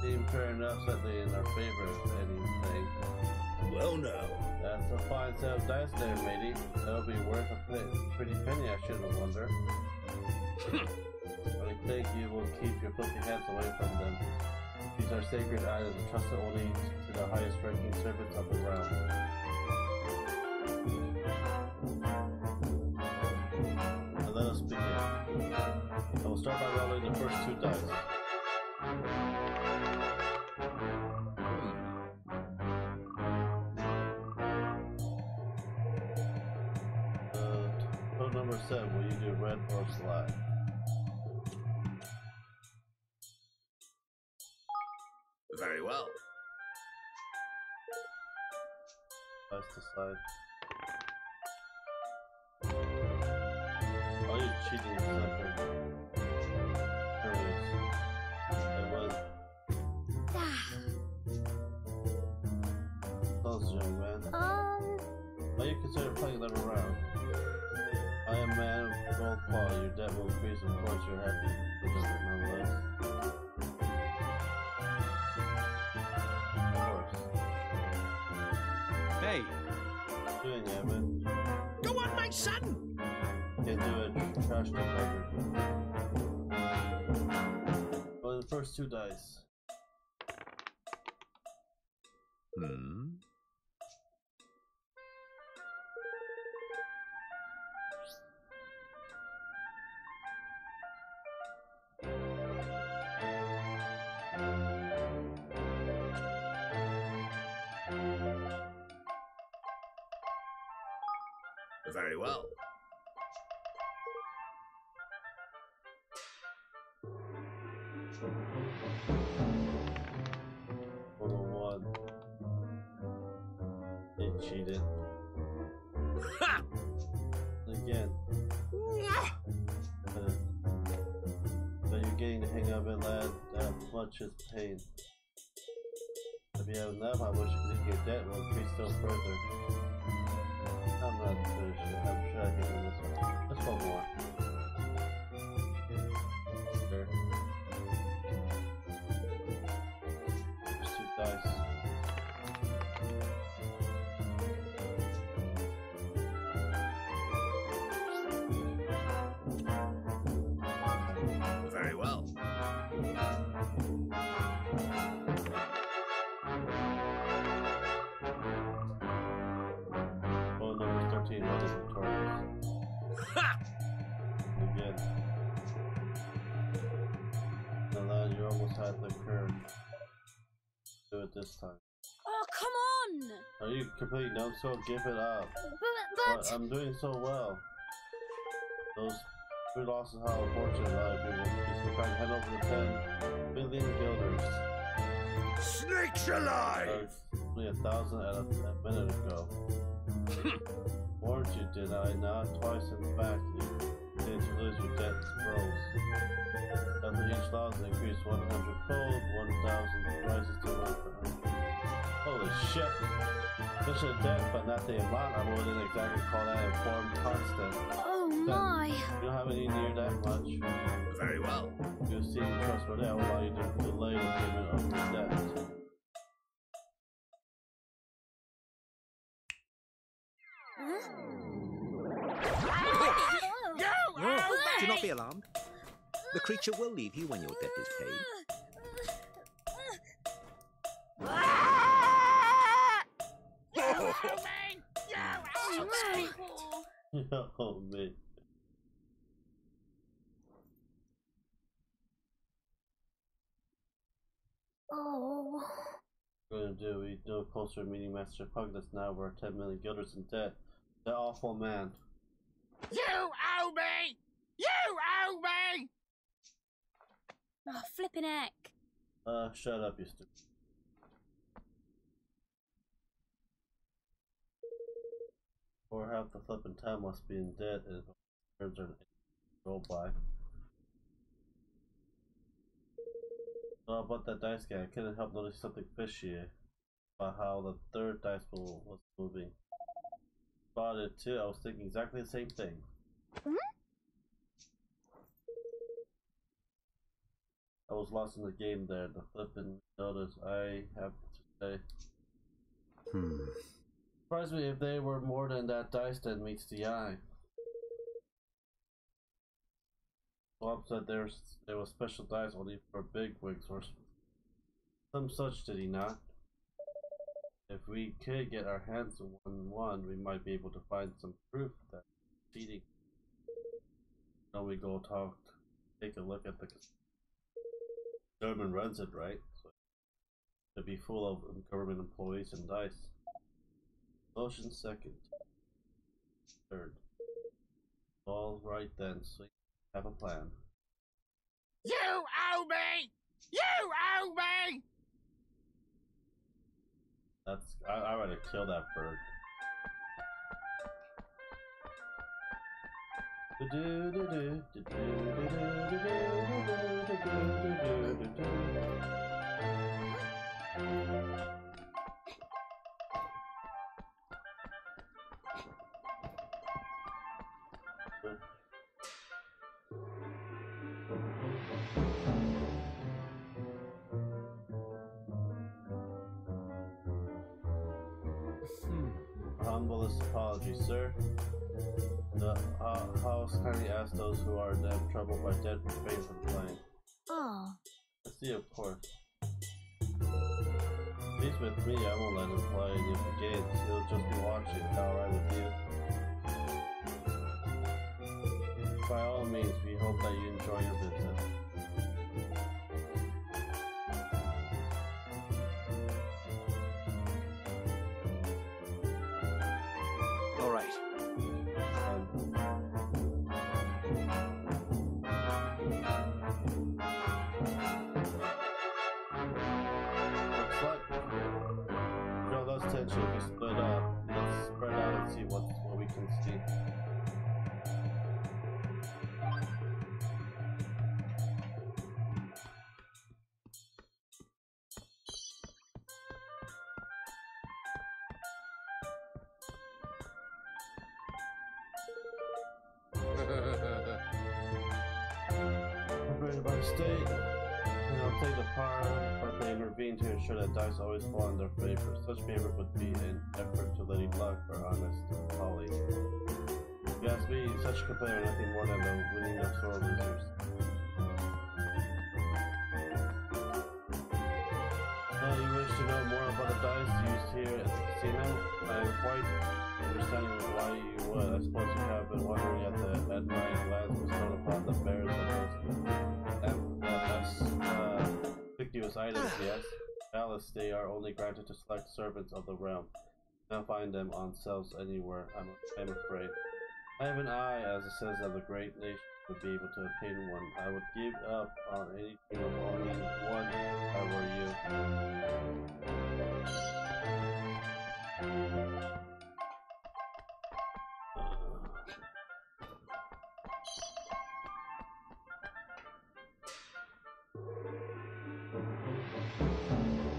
Speaker 1: They seem fair enough, certainly in our favor, if anything.
Speaker 2: Well, now.
Speaker 1: That's a fine set of dice there, matey. That'll be worth a pretty penny, I shouldn't wonder. I think you will keep your filthy hands away from them. These are sacred items entrusted only to the highest ranking servants of the realm. Now let us begin. I will start by rolling the first 2 dice. Code number 7, will you do red or slide?
Speaker 2: Very well.
Speaker 1: Dice to slide. Oh, you're cheating sucker. Curious. It was. Close, young man. Why you consider playing another round? I am a man of gold quality. Your debt will increase, of course you're happy. Nonetheless.
Speaker 6: Hey.
Speaker 1: What are you doing, Evan?
Speaker 2: Go on, my son!
Speaker 1: Can't do it. Trash the cover. Well, the first 2 dice.
Speaker 2: Very well.
Speaker 1: One. They cheated.
Speaker 2: Ha!
Speaker 1: Again. But you're getting the hang of it, lad. That much is pain. If you have enough, I wish you could get debt will increase still further. I'm not too sure. I'm sure I can do this one. Let's go more. Sure. There's 2 dice.
Speaker 2: Very well.
Speaker 1: Oh, number 13, what is victorious?
Speaker 2: Ha!
Speaker 1: Again. Now, lad, you almost had the curve. Do it this time.
Speaker 3: Oh, come on!
Speaker 1: Are you completely numbskull? Give it up.
Speaker 3: But
Speaker 1: I'm doing so well. Those 3 losses, how unfortunate a lot of people. Just trying to head over the 10 million guilders.
Speaker 2: Snakes alive!
Speaker 1: Only 1,000 a minute ago. Warned you, did I not? Twice in fact, you did to lose your debt grows. After each loss increased 100 fold, 1,000 rises to 1,000. Holy shit! Such a debt, but not the amount. I wouldn't exactly call that informed constant.
Speaker 3: oh my!
Speaker 1: You don't have any near that much.
Speaker 2: Very well.
Speaker 1: You seem trustworthy. I will allow you to delay the payment of your debt.
Speaker 7: Do not be alarmed. The creature will leave you when your debt is paid.
Speaker 1: Oh man.
Speaker 3: Oh.
Speaker 1: What we're gonna do, we do closer to meeting Master Pugnus now. We're 10 million guilders in debt. That awful man.
Speaker 2: You owe me! You owe me!
Speaker 3: Oh, flippin' heck.
Speaker 1: Shut up, you stupid. Or half the flippin' town must be in debt and turns are go by. Oh, about that dice guy, I couldn't help notice something fishy about how the 3rd dice pool was moving. Spotted it too, I was thinking exactly the same thing. I I was lost in the game there. The flippin' notice, I have to say. Surprise me if they were more than that dice that meets the eye. Bob said there was special dice only for bigwigs or some such, did he not? If we could get our hands on one, we might be able to find some proof that cheating. Then we go take a look at the German runs it, right? So it'd be full of government employees and dice. Motion second. Third. All right then, so you have a plan.
Speaker 2: You owe me! You owe me!
Speaker 1: That's I rather kill that bird. Humblest apology, sir. The house kindly asks those who are in trouble by debt refrain from playing.
Speaker 3: Oh.
Speaker 1: Let's see, of course. He's with me, I won't let him play any of the games. He'll just be watching. Is that alright with you? By all means, we hope that you enjoy your visit.
Speaker 7: Alright.
Speaker 1: Looks like draw those tension if you split up. Let's spread out and see what we can see. Separated by state, and I'll take the power, but they intervene to ensure that dice always fall in their favor. Such favor would be an effort to Lady Luck, our honest colleague. If you ask me, such complaint are nothing more than the winning of sore losers. You wish to know more about the dice used here at the casino? I am quite understanding why you would. I suppose you have been wondering at my lands bestowed upon the bearers of those conspicuous items, yes. Alice, they are only granted to select servants of the realm. You cannot find them on shelves anywhere, I'm afraid. I have an eye, as it says that the great nation would be able to obtain one. I would give up on anything of only one if I were you.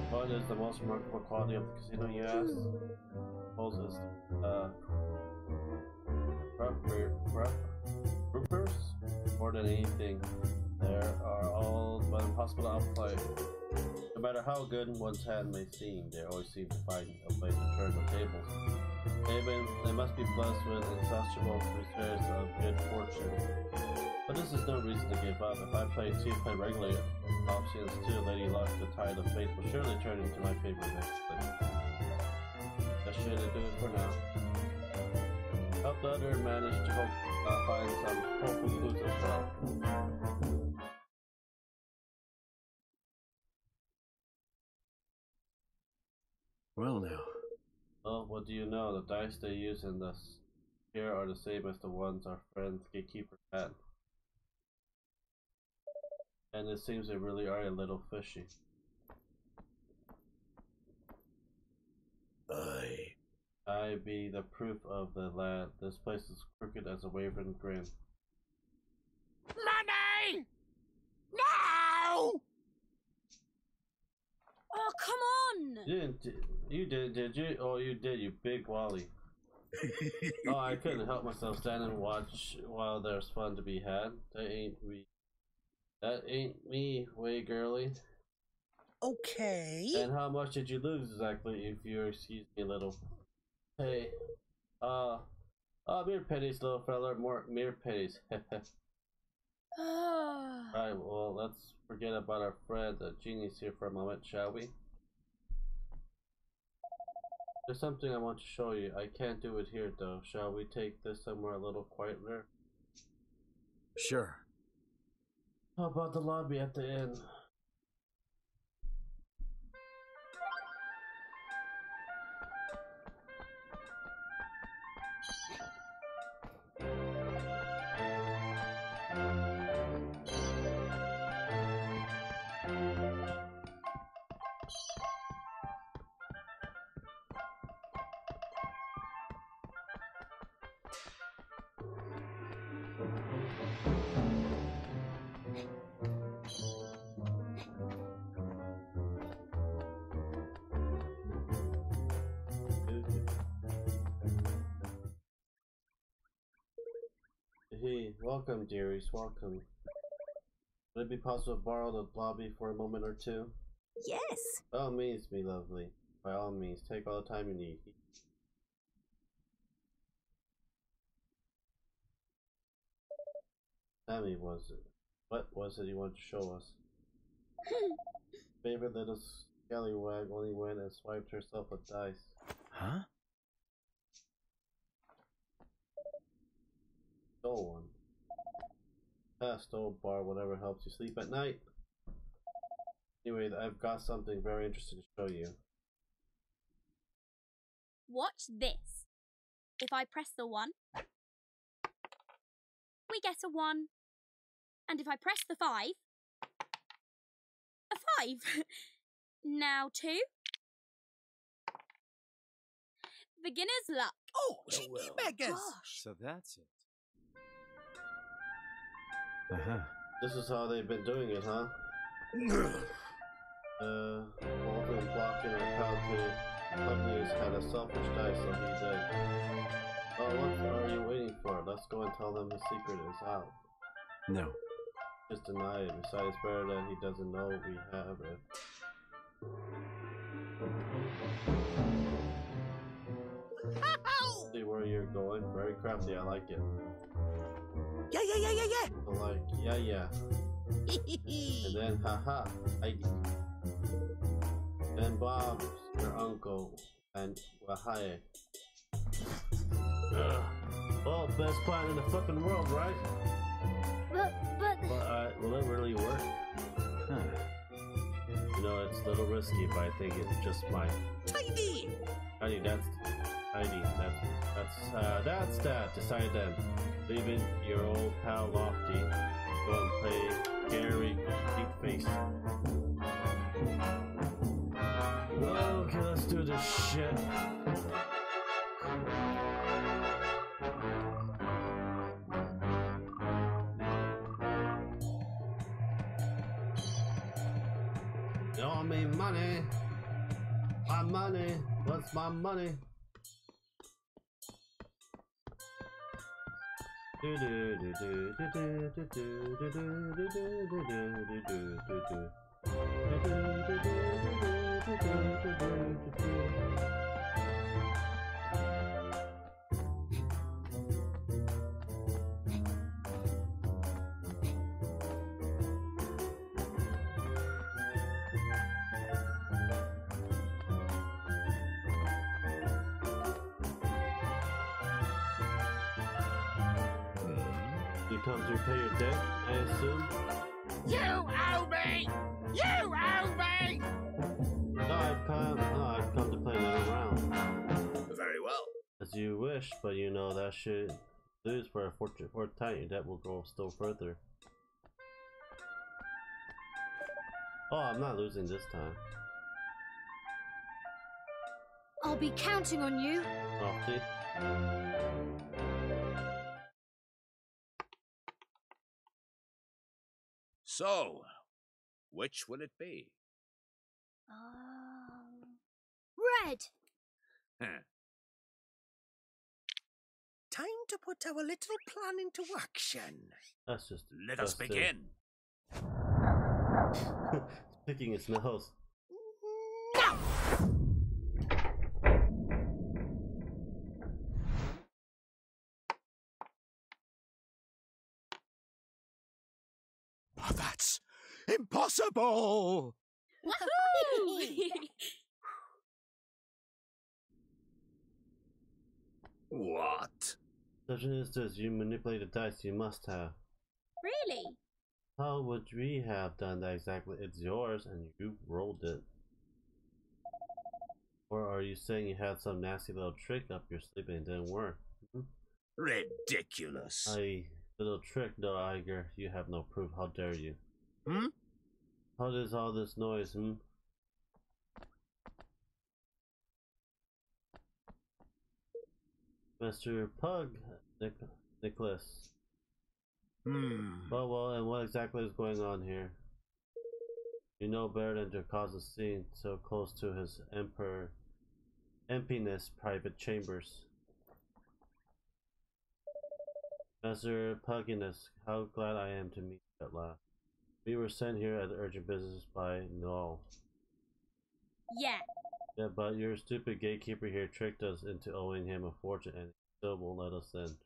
Speaker 1: What is the most remarkable quality of the casino, you ask? Suppose it's roofers? More than anything, there are all but impossible to outplay. No matter how good one's hand may seem, they always seem to find a way to turn the tables. They must be blessed with insatiable reserves of good fortune. But this is no reason to give up. If I play regularly, options too, Lady Luck, the tide of fate will surely turn into my favor eventually. That should do it for now. Help the other manage to find some hopeful clues as well.
Speaker 4: Well now.
Speaker 1: Well, what do you know? The dice they use in this here are the same as the ones our friend Gatekeeper had. And it seems they really are a little fishy. I be the proof of the lad. This place is crooked as a wavering grin.
Speaker 2: Money! No!
Speaker 3: Oh, come on!
Speaker 1: You did you? Oh, you did, you big Wally. Oh, I couldn't help myself stand and watch while there's fun to be had. That That ain't me, way girly.
Speaker 8: Okay.
Speaker 1: And how much did you lose exactly, if you're excuse me a little? Hey, mere pennies, little fella, more mere pennies. Alright, well, let's forget about our friend, the genius here for a moment, shall we? There's something I want to show you. I can't do it here, though. Shall we take this somewhere a little quieter?
Speaker 4: Sure.
Speaker 1: How about the lobby at the inn? Hey, welcome, dearies, welcome. Would it be possible to borrow the lobby for a moment or two?
Speaker 5: Yes.
Speaker 1: By all means, me lovely. By all means, take all the time you need. Sammy, what was it you wanted to show us? Favorite little scallywag only went and swiped herself a dice.
Speaker 4: Huh?
Speaker 1: Stole one. Stole bar, whatever helps you sleep at night. Anyway, I've got something very interesting to show you.
Speaker 3: Watch this. If I press the 1, we get a 1. And if I press the 5, a 5. Now 2. Beginner's luck.
Speaker 8: Oh, cheeky beggars.
Speaker 5: Gosh.
Speaker 6: So that's it.
Speaker 4: Uh-huh.
Speaker 1: This is how they've been doing it, huh? Walton blocking our account to Lovely's had a selfish dice, so he did. Oh, what are you waiting for? Let's go and tell them his secret is out.
Speaker 4: No.
Speaker 1: Just deny it. Besides, it's better that he doesn't know we have it. See where you're going? Very crafty, I like it.
Speaker 8: Yeah.
Speaker 1: I'm like, yeah. And then, haha, ID. Then Bob's your uncle, and Wahai. Well, best plan in the fucking world, right?
Speaker 3: But...
Speaker 1: Will it really work?
Speaker 4: Huh.
Speaker 1: You know, it's a little risky, but I think it just might.
Speaker 8: Tidy.
Speaker 1: That's that. Decide then. Leaving your old pal Lofty. Go and play Gary Deepface. Okay, let's do this shit. You owe me money. My money. What's my money? You come to pay your debt, I assume?
Speaker 2: You owe me! You owe me!
Speaker 1: No, I've come to play another round.
Speaker 7: Very well.
Speaker 1: As you wish, but you know that should lose for a fourth time, your debt will grow still further. Oh, I'm not losing this time.
Speaker 3: I'll be counting on you.
Speaker 1: Lofty.
Speaker 7: So, which will it be?
Speaker 3: Red.
Speaker 7: Huh.
Speaker 8: Time to put our little plan into action.
Speaker 1: That's just
Speaker 7: Let us
Speaker 1: it.
Speaker 7: begin.
Speaker 1: Picking his nose.
Speaker 2: No!
Speaker 8: Oh, that's impossible! What?
Speaker 1: Such as this, you manipulate the dice, you must have.
Speaker 3: Really?
Speaker 1: How would we have done that exactly? It's yours and you rolled it. Or are you saying you had some nasty little trick up your sleeve and it didn't work?
Speaker 8: Ridiculous.
Speaker 1: A little trick, no, Iger. You have no proof. How dare you?
Speaker 8: Hmm?
Speaker 1: How does all this noise, Mr. Pug, Nicholas. Well, and what exactly is going on here? You know better than to cause a scene so close to his emptiness private chambers. Mr. Pugginess, how glad I am to meet you at last. We were sent here at urgent business by Noel.
Speaker 3: Yeah.
Speaker 1: Yeah, but your stupid gatekeeper here tricked us into owing him a fortune and still won't let us in.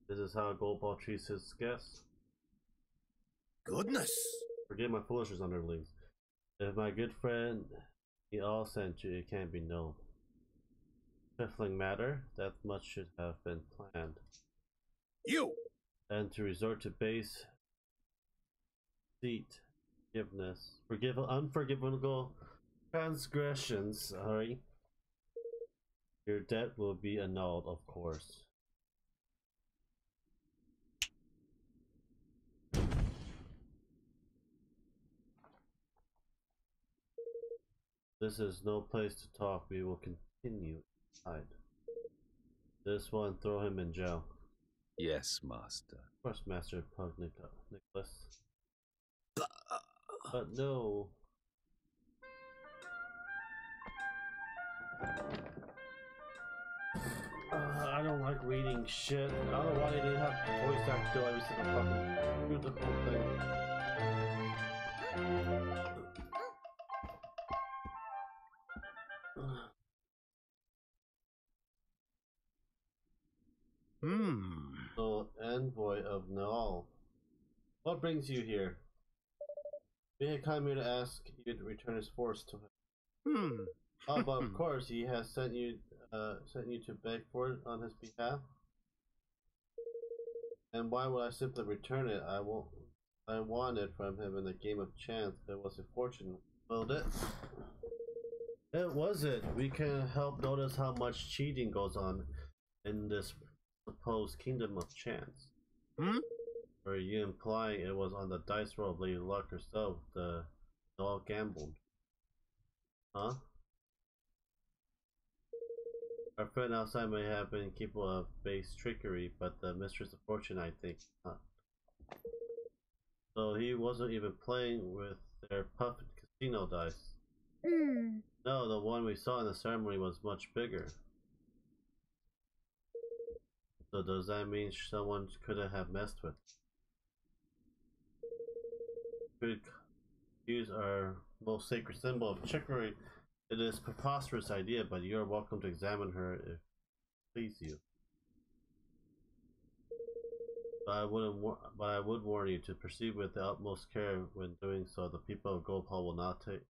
Speaker 1: This is how Goldball treats his guests.
Speaker 8: Goodness.
Speaker 1: Forgive my foolishness, underlings. If my good friend he all sent you, it can't be known. Trifling matter, that much should have been planned.
Speaker 8: You!
Speaker 1: And to resort to base unforgivable transgressions, sorry. Your debt will be annulled, of course. This is no place to talk. We will continue inside. This one, throw him in jail.
Speaker 7: Yes, master.
Speaker 1: Of course, Master Pug Nicholas. But no. I don't like reading shit. I don't know why they didn't have voice actors do every single fucking through the whole thing. So, envoy of Noel. What brings you here? We had come here to ask you to return his force to him. Oh, but of course he has sent you to beg for it on his behalf. And why would I simply return it? I won it from him in a game of chance. It was a fortune. Well, it wasn't. We can help notice how much cheating goes on in this supposed kingdom of chance. Are you implying it was on the dice roll of Lady Luck herself the Noel gambled? Huh? Our friend outside may have been capable of base trickery, but the mistress of fortune, I think, not. So he wasn't even playing with their puff casino dice. No, the one we saw in the ceremony was much bigger. So does that mean someone could have messed with? Could use our most sacred symbol of trickery. It is a preposterous idea, but you are welcome to examine her if it please you. But I would warn you to proceed with the utmost care when doing so. The people of Goldpaw will not take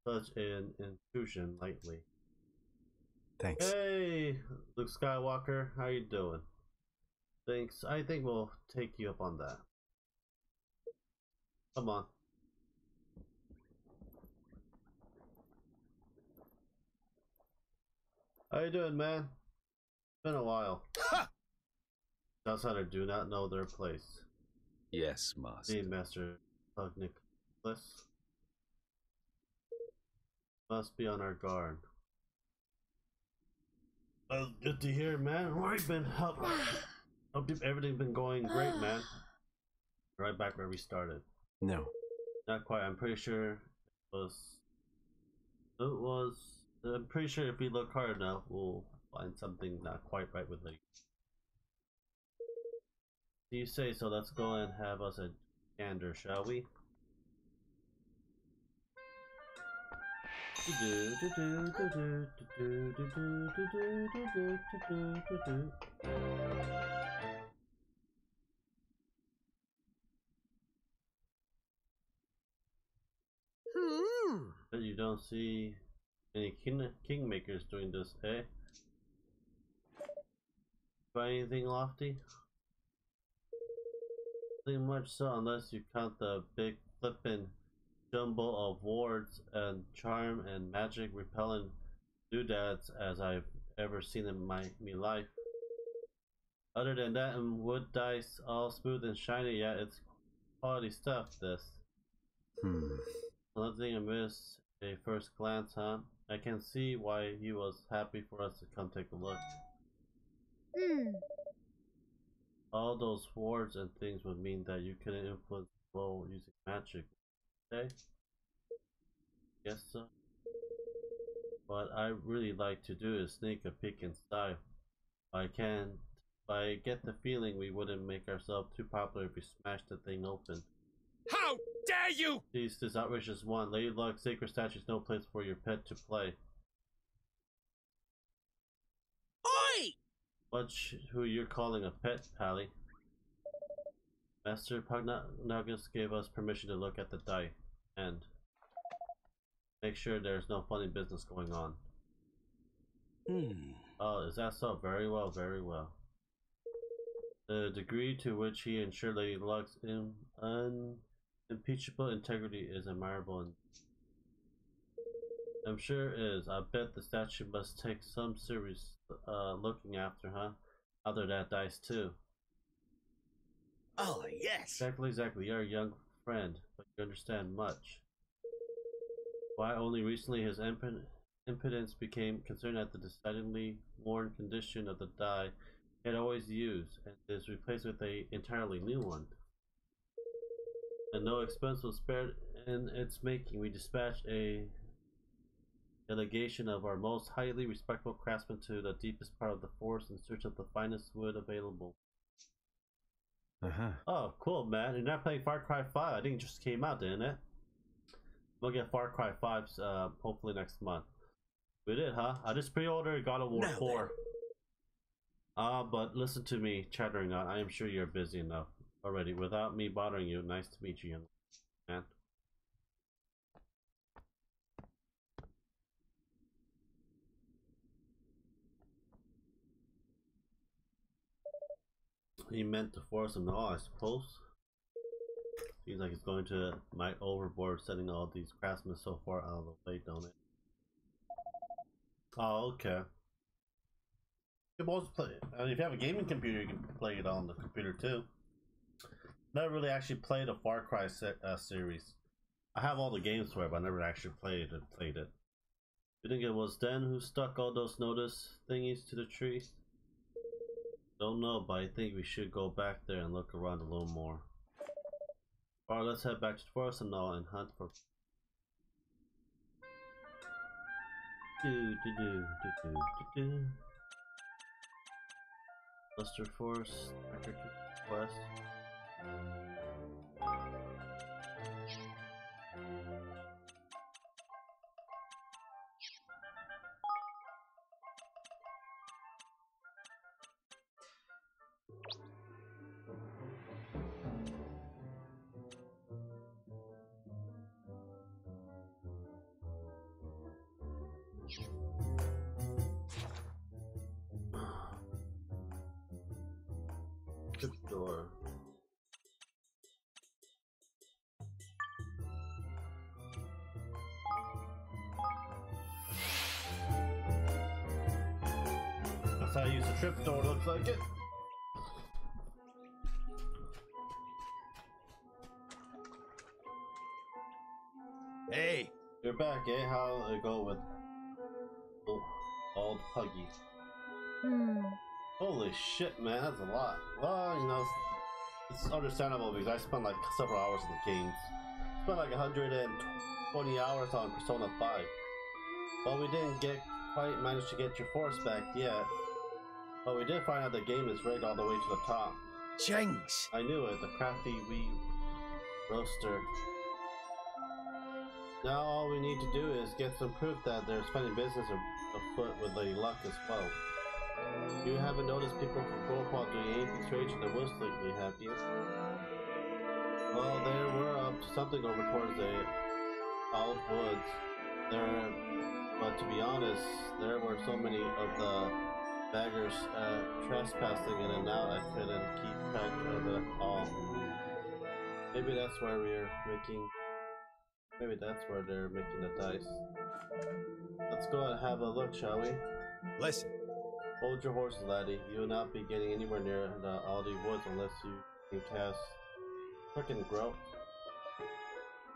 Speaker 1: such an intrusion lightly.
Speaker 4: Thanks.
Speaker 1: Hey, Luke Skywalker, how you doing? Thanks. I think we'll take you up on that. Come on. How you doing, man? Been a while. Outsider do not know their place.
Speaker 7: Yes, master.
Speaker 1: See, Master Pug Nicholas. Must be on our guard. Good to hear, man. Where you been? Hope everything been going great, man. Right back where we started.
Speaker 4: No.
Speaker 1: Not quite. I'm pretty sure it was. I'm pretty sure if we look hard enough, we'll find something not quite right with Lady. You say so. Let's go and have us a gander, shall we? But you don't see any kingmakers doing this, eh? Try anything lofty? Nothing much so, unless you count the big flippin' jumble of wards and charm and magic repellent doodads as I've ever seen in me life. Other than that, and wood dice all smooth and shiny, yeah, it's quality stuff, this. Nothing amiss at first glance, huh? I can see why he was happy for us to come take a look. All those wards and things would mean that you couldn't influence the role using magic, okay? Guess so. What I really like to do is sneak a peek inside. I get the feeling we wouldn't make ourselves too popular if we smashed the thing open.
Speaker 8: How dare you!
Speaker 1: Please, this outrageous one. Lady Luck, sacred statues, no place for your pet to play.
Speaker 8: Oi!
Speaker 1: What's who you're calling a pet, Pally? Master Pugnagus gave us permission to look at the die and make sure there's no funny business going on. Oh, is that so? Very well, very well. The degree to which he ensured Lady Luck's unimpeachable integrity is admirable, and I'm sure it is. I bet the statue must take some serious looking after, huh? Other that dice too.
Speaker 8: Oh, yes.
Speaker 1: Exactly. You're a young friend, but you understand much. Why only recently his impotence became concerned at the decidedly worn condition of the die he had always used, and is replaced with an entirely new one. And no expense was spared in its making. We dispatched a delegation of our most highly respectable craftsmen to the deepest part of the forest in search of the finest wood available. Oh, cool, man. You're not playing Far Cry 5. I think it just came out, didn't it? We'll get Far Cry 5 hopefully next month. We did, huh? I just pre-ordered God of War 4. But listen to me chattering on. I am sure you're busy enough already without me bothering you. Nice to meet you, young man. He meant to force him all, I suppose. Seems like he's going to might overboard, setting all these craftsmen so far out of the way, don't it? Oh, okay. You can always play it. I mean, if you have a gaming computer, you can play it on the computer too. Never really actually played a Far Cry series. I have all the games for it, but I never actually played it. You think it was Den who stuck all those notice thingies to the trees? Don't know, but I think we should go back there and look around a little more. Alright, let's head back to the forest and all and hunt for. Buster Forest, record to west. Door. That's how I use the trip door, looks like it.
Speaker 8: Hey!
Speaker 1: You're back, eh? How'll it go with old Puggy? Holy shit, man, that's a lot. Well, you know, it's understandable because I spent like several hours in the games. Spent like 120 hours on Persona 5. Well, we didn't quite manage to get your force back yet. But we did find out the game is rigged all the way to the top.
Speaker 8: Jinx!
Speaker 1: I knew it. The crafty Roaster. Now all we need to do is get some proof that there's funny business afoot with the luck as well. You haven't noticed people from Groupal doing anything strange in the woods lately, have you? Well, they were up to something over towards the Olive Woods. But to be honest, there were so many of the baggers trespassing in and out, I couldn't keep track of it all. Maybe that's where maybe that's where they're making the dice. Let's go and have a look, shall we?
Speaker 7: Listen.
Speaker 1: Hold your horses, laddie. You will not be getting anywhere near the Aldi Woods unless you can cast frickin' growth.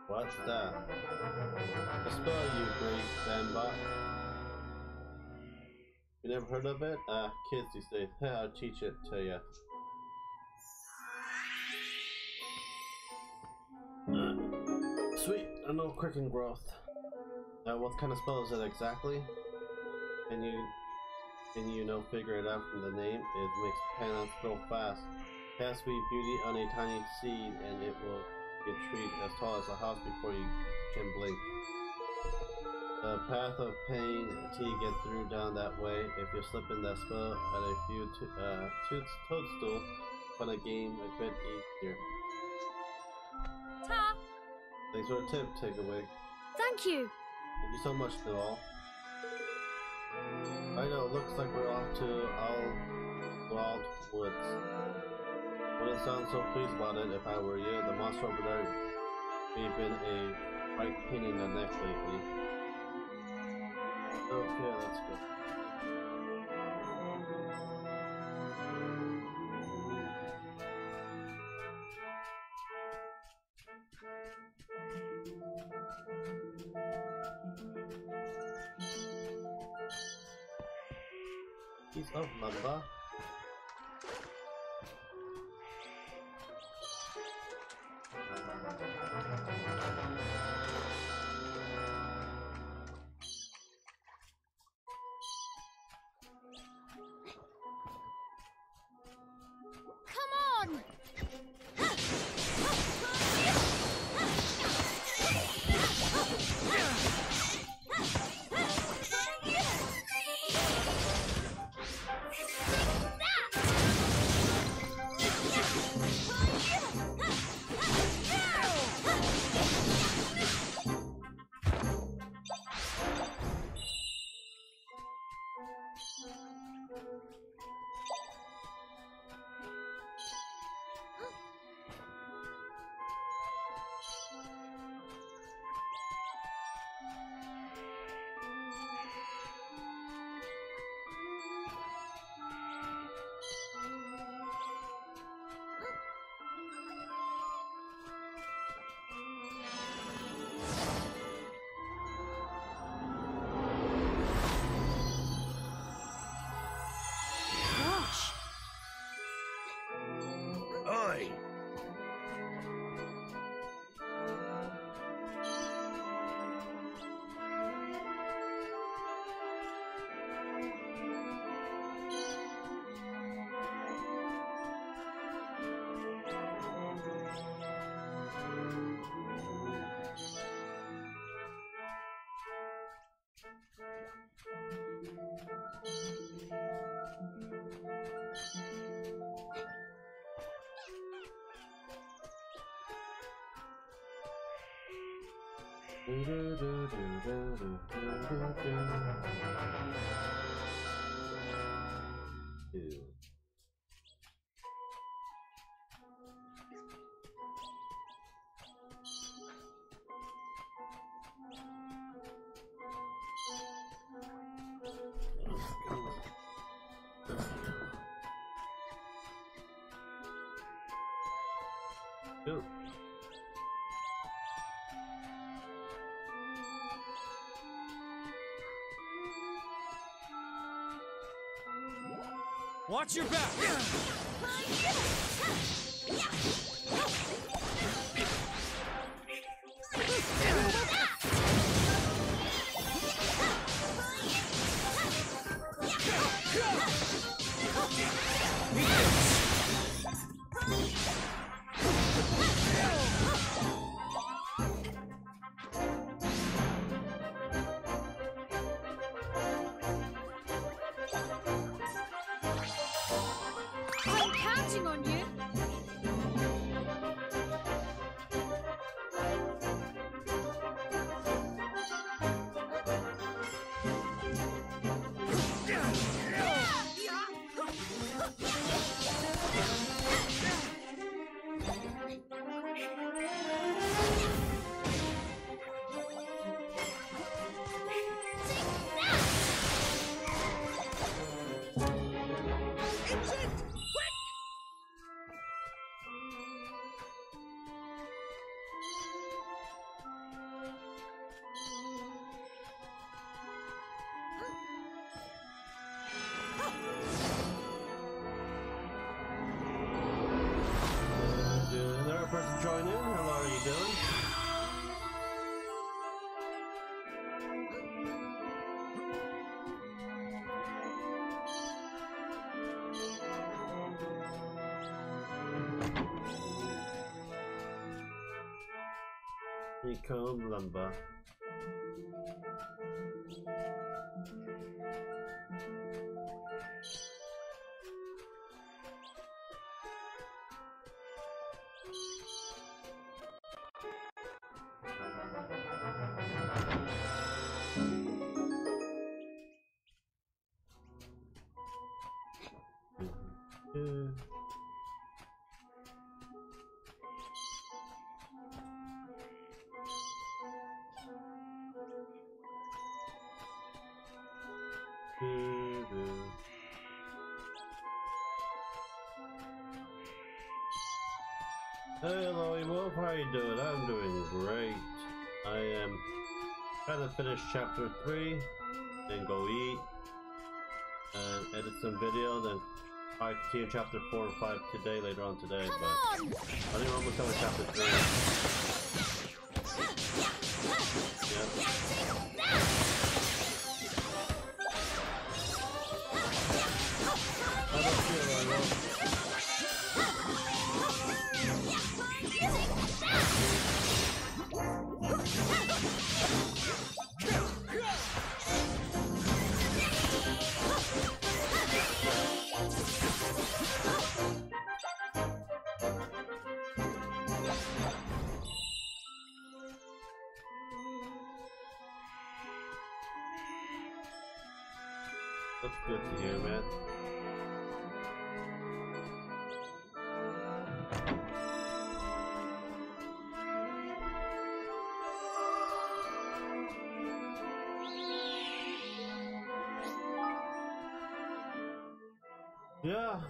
Speaker 1: What's that? A spell, you great sandbot. You never heard of it? Kids these days. I'll teach it to ya. Sweet, I know frickin' growth. What kind of spell is it exactly? Can you know, figure it out from the name? It makes plants grow fast. Cast Sweet Beauty on a tiny seed and it will get a tree as tall as a house before you can blink. The path of pain till you get through down that way. If you slip in that spell at a few toadstools, fun a game a bit easier.
Speaker 3: Ta!
Speaker 1: Thanks for the tip, takeaway.
Speaker 3: Thank you.
Speaker 1: Thank you so much, Noel. I know, it looks like we're off to Wild Woods. Wouldn't sound so pleased about it if I were you. The monster over there may have been a right pain in the neck lately. Okay, let's go. He's up, Mamba.
Speaker 3: Come on!
Speaker 8: Oi!
Speaker 1: Go.
Speaker 6: Watch your back!
Speaker 3: counting on you.
Speaker 1: Another person join in. How are you doing? Nico Lumba. Hello, Wolf. How you doing? I'm doing great. I am trying to finish chapter 3, then go eat, and edit some video, then I continue chapter 4 and 5 today, later on today. But I think we're almost done with chapter 3. Yep. How about you, Wolf? That's good to hear, man. Yeah.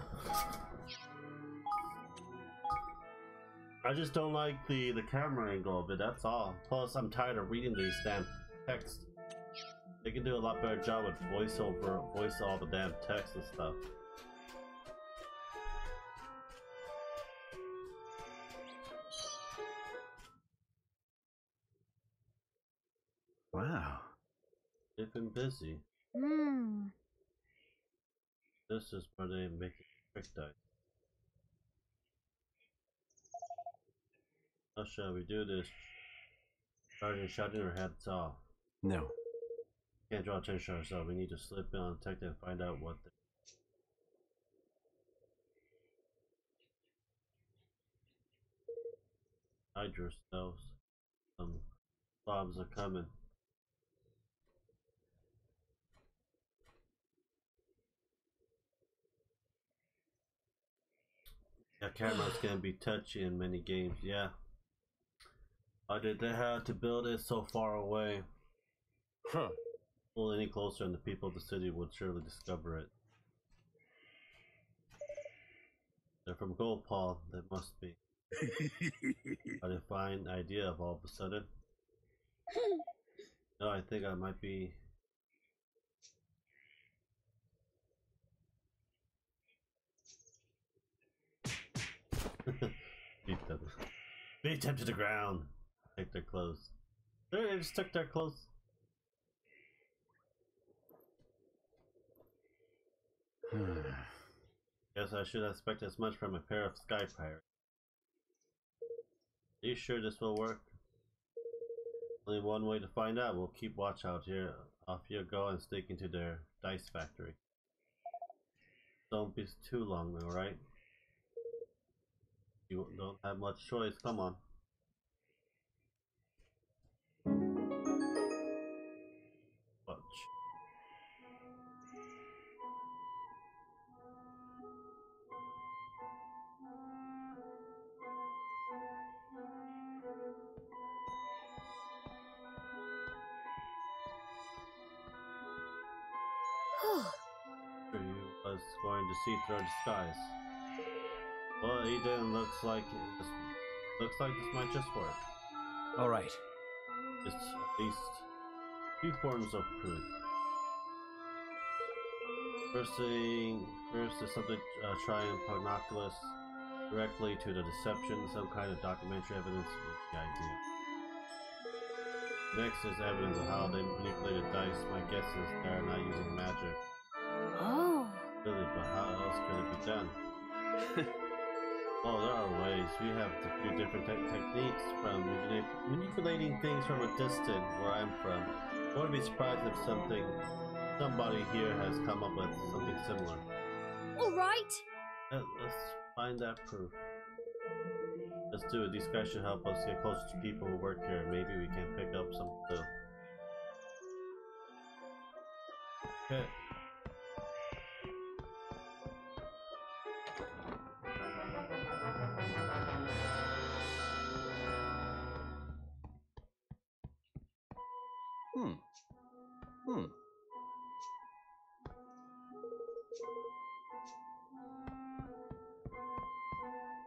Speaker 1: I just don't like the camera angle of it, that's all. Plus, I'm tired of reading these damn texts. They can do a lot better job with voice all the damn text and stuff.
Speaker 4: Wow.
Speaker 1: They've been busy. This is where they make it trick dice. How shall we do this? Starting shouting our heads off.
Speaker 4: No.
Speaker 1: Can't draw attention to ourselves. We need to slip in on tech and find out what they hide yourselves. Some bombs are coming. Yeah, camera's gonna be touchy in many games, yeah. Why did they have to build it so far away?
Speaker 8: Huh.
Speaker 1: Pull any closer and the people of the city would surely discover it. They're from Gold Paul, they must be. A fine idea of all of a sudden. No, I think I might be. Beat them to the ground. Take their clothes. They just took their clothes. Guess I should expect as much from a pair of sky pirates. Are you sure this will work? Only one way to find out. We'll keep watch out here. Off you go and sneak into their dice factory. Don't be too long, alright? You don't have much choice, come on. Watch. Sure, you was going to see through our disguise. Well, Eden looks like this might just work.
Speaker 6: All right.
Speaker 1: It's at least two forms of proof. First is something trying Prognoculus directly to the deception, some kind of documentary evidence with the idea. Next is evidence of how they manipulated dice. My guess is they're not using magic.
Speaker 3: Oh.
Speaker 1: Really, but how else could it be done? Oh, there are ways. We have a few different techniques, from manipulating things from a distance where I'm from. I wouldn't be surprised if somebody here has come up with something similar.
Speaker 3: Alright.
Speaker 1: Let's find that proof. Let's do it. These guys should help us get closer to people who work here. Maybe we can pick up some clue. Okay.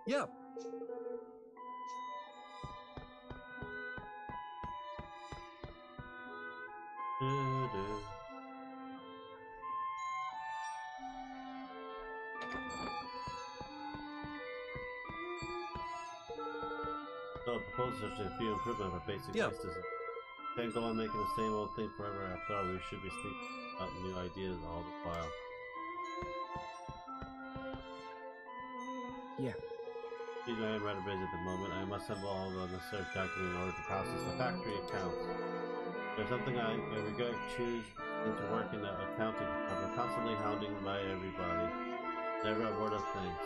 Speaker 7: Yeah.
Speaker 1: So, propose such a few improvement for basic
Speaker 7: Yeah.
Speaker 1: waste design. Can't go on making the same old thing forever. After all, we should be thinking about new ideas all the while.
Speaker 7: Yeah.
Speaker 1: I am rather busy at the moment. I must have all the necessary documents in order to process the factory accounts. There's something I regret choosing to work in the accounting department, constantly hounding by everybody. Never a word of thanks.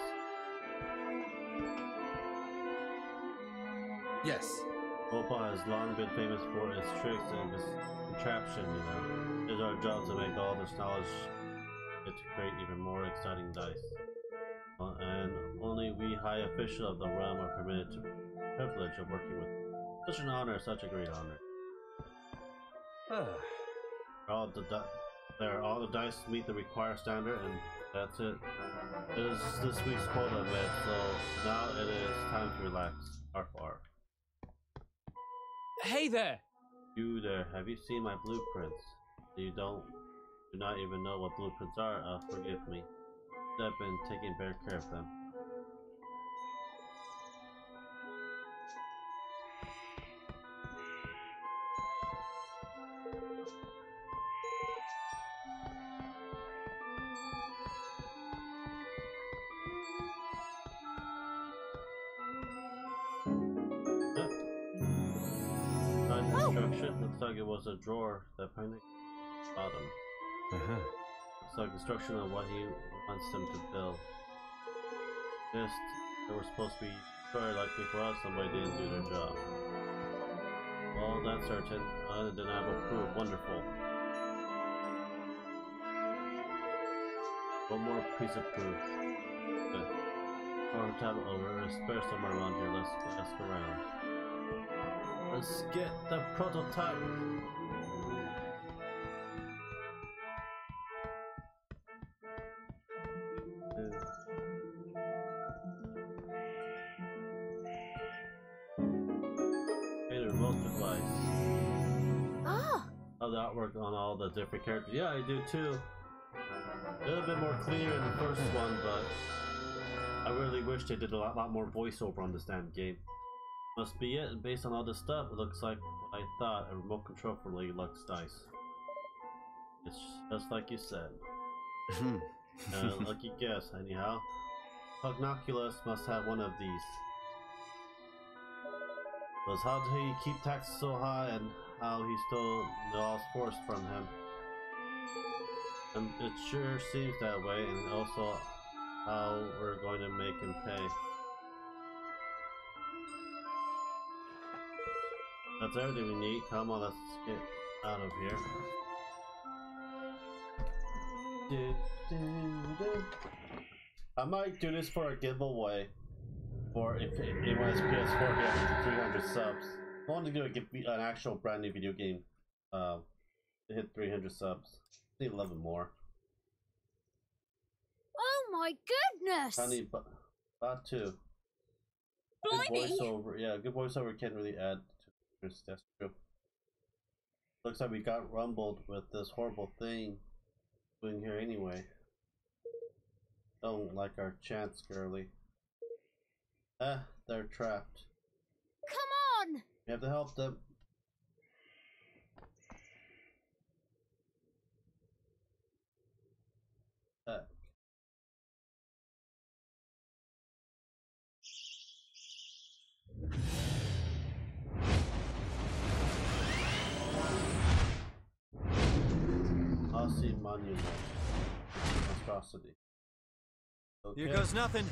Speaker 7: Yes.
Speaker 1: Opal has long been famous for its tricks and its contraption, you know. It is our job to make all this knowledge to create even more exciting dice. And only we high officials of the realm are permitted to the privilege of working with such an honor, such a great honor. All the dice meet the required standard, and that's it. It is this week's quota met, so now it is time to relax. Arf arf.
Speaker 6: Hey there!
Speaker 1: You there, have you seen my blueprints? You do not even know what blueprints are, forgive me. I've been taking better care of them. Yep. Construction looks like it was a drawer that pointed bottom. Looks like instruction on what he wants them to build. Yes, they were supposed to be very likely for us, somebody didn't do their job. Well, that's certain. Undeniable proof. Wonderful. One more piece of proof. Our tablet over. There's spare somewhere around here. Let's ask around. Let's get the prototype. The artwork on all the different characters. Yeah, I do too. A little bit more clear in the first one, but I really wish they did a lot more voiceover on this damn game. Must be it, and based on all this stuff, it looks like what I thought, a remote control for Lady Luck's dice. It's just like you said. Lucky guess, anyhow. Prognoculus must have one of these. But how did he keep taxes so high, and how he stole the lost force from him? And it sure seems that way, and also how we're going to make him pay. That's everything we need. Come on, let's get out of here. I might do this for a giveaway. For if anyone has PS4 gets 300 subs. I want to do an actual brand new video game. To hit 300 subs. I need 11 more.
Speaker 3: Oh my goodness!
Speaker 1: I need about 2. Good voiceover, yeah, good voiceover can't really add to this. That's true. Looks like we got rumbled with this horrible thing doing here anyway. Don't like our chance, girly. They're trapped.
Speaker 3: Come on!
Speaker 1: We have to help them. Aussie monument. Monstrosity. Okay.
Speaker 6: Here goes nothing.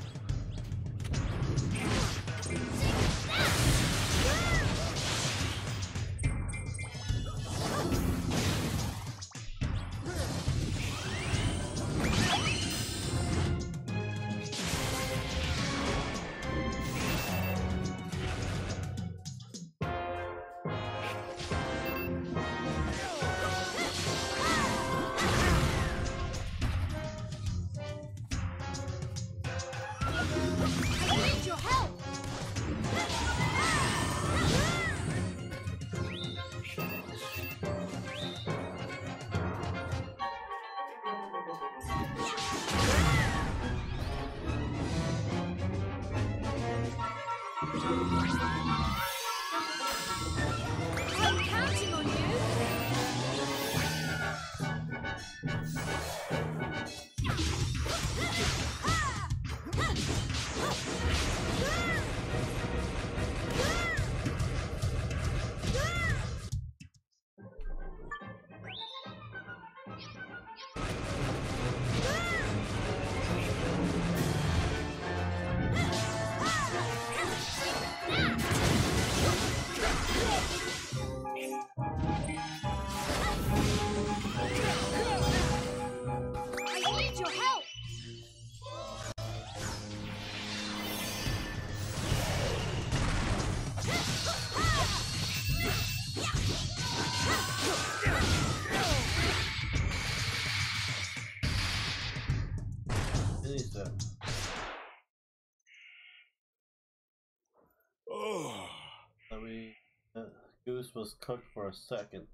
Speaker 1: Goose was cooked for a second.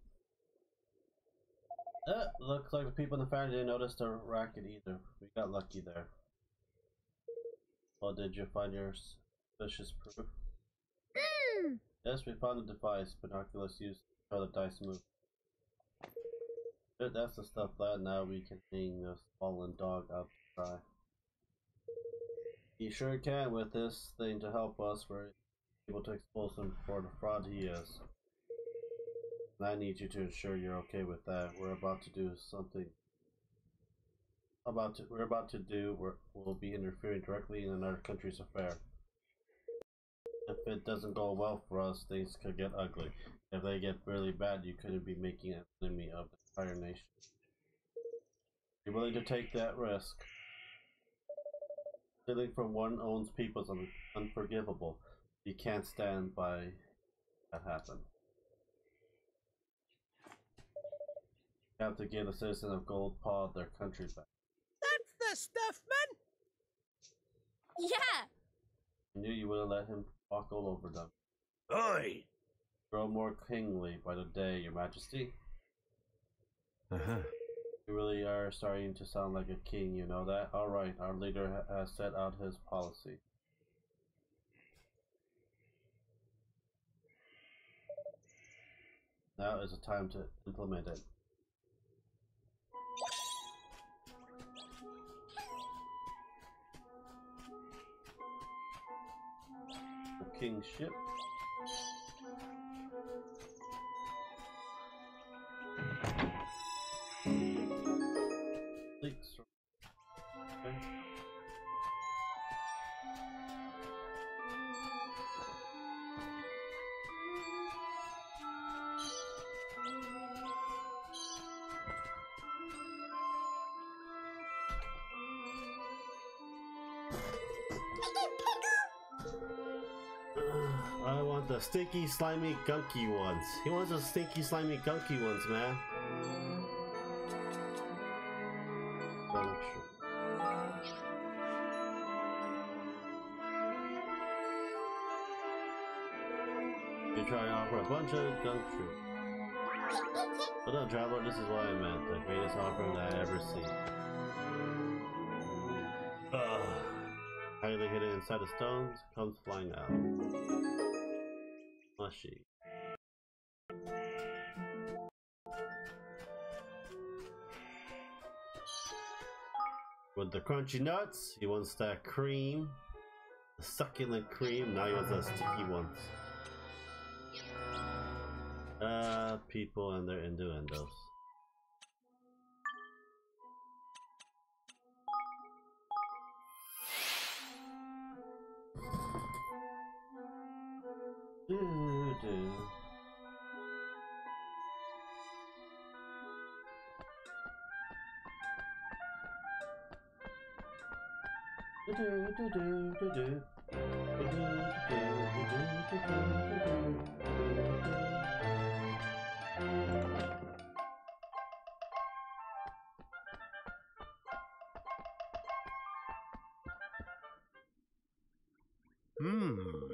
Speaker 1: Looks like the people in the factory didn't notice the racket either. We got lucky there. Well, did you find your suspicious proof? Yes, we found the device. Binoculars used to show the dice move. Good, that's the stuff that now we can hang this fallen dog out to dry. He sure can with this thing to help us. We're able to expose him for the fraud he is. And I need you to ensure you're okay with that. We're about to do something. We'll be interfering directly in another country's affair. If it doesn't go well for us, things could get ugly. If they get really bad, you couldn't be making an enemy of the entire nation. You're willing to take that risk. Stealing from one's own people is unforgivable. You can't stand by that happen. You have to give the citizens of Gold Paw their country back.
Speaker 8: That's the stuff, man!
Speaker 3: Yeah!
Speaker 1: I knew you wouldn't let him walk all over them.
Speaker 8: Oi!
Speaker 1: Grow more kingly by the day, Your Majesty.
Speaker 4: Uh-huh.
Speaker 1: You really are starting to sound like a king, you know that? Alright, our leader has set out his policy. Now is the time to implement it. The king's ship. Okay. I want the stinky, slimy, gunky ones. He wants the stinky, slimy, gunky ones, man. You try to offer a bunch of gunk fruit. But no, traveler, this is what I meant. The greatest offering that I ever see. Highly hidden inside the stones, comes flying out. Mushy. With the crunchy nuts, he wants that cream. The succulent cream, now he wants the sticky ones. People and their innuendos.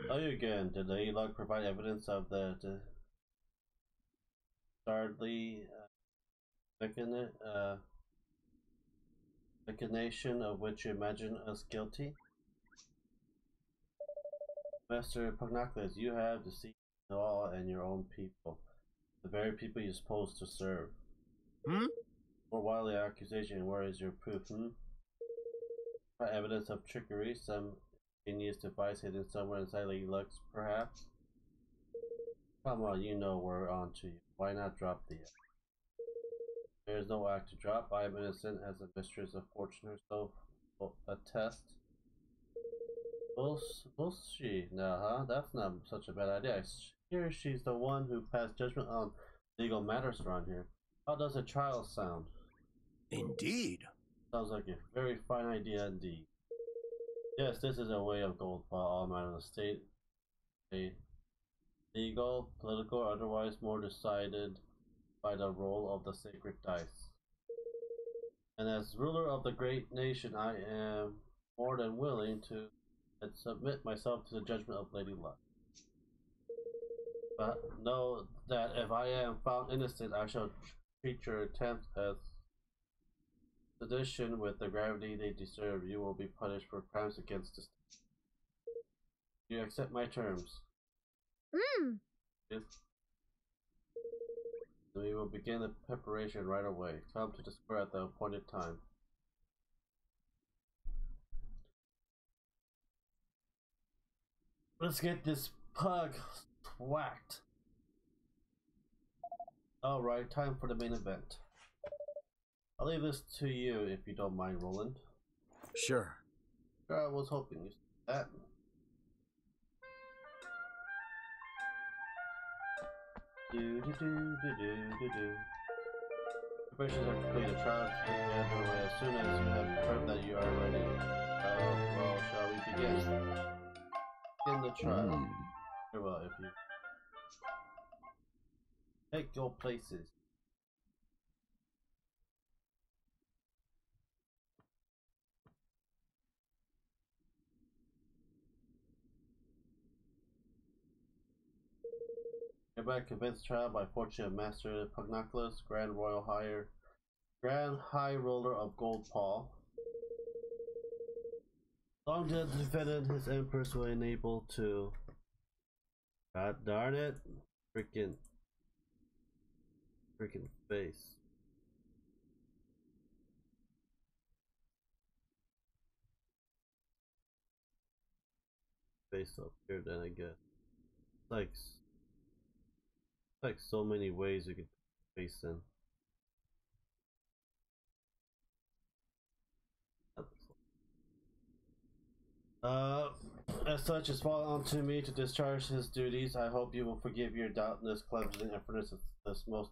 Speaker 1: Oh, you again. Did the log provide evidence of the Starly machination of which you imagine us guilty? Master Pugnacles, you have deceived all and your own people, the very people you're supposed to serve. More wildly accusation, where is your proof? Evidence of trickery, some ingenious device hidden somewhere inside Lady Luck's, perhaps? Come on, you know we're on to you. Why not drop the act? There is no act to drop. I am innocent, as the mistress of fortune herself will attest. Will she? Now, huh? That's not such a bad idea. I hear she's the one who passed judgment on legal matters around here. How does a trial sound?
Speaker 8: Indeed.
Speaker 1: Sounds like a very fine idea indeed. Yes, this is a way of gold for all matters of the state. A legal, political, or otherwise more decided by the roll of the sacred dice. And as ruler of the great nation, I am more than willing to submit myself to the judgment of Lady Luck. But know that if I am found innocent, I shall treat your attempt as sedition with the gravity they deserve. You will be punished for crimes against the state. Do you accept my terms? Yes. We will begin the preparation right away. Come to the square at the appointed time. Let's get this pug whacked. Alright, time for the main event. I'll leave this to you if you don't mind, Roland.
Speaker 6: Sure.
Speaker 1: I was hoping you said that. Preparations are complete. A trial can be underway as soon as you have confirmed that you are ready. Well, shall we begin? Begin the trial. Very well, if you take your places. Hereby commenced trial by fortune of Master Pugnacles, Grand High Roller of Gold Paul. Long dead defendant, his empress were unable to. God darn it! Freaking face. Face up here, then I guess. Like so many ways you could face in. As such, it's fallen onto me to discharge his duties. I hope you will forgive your doubtless clemency and furnace this most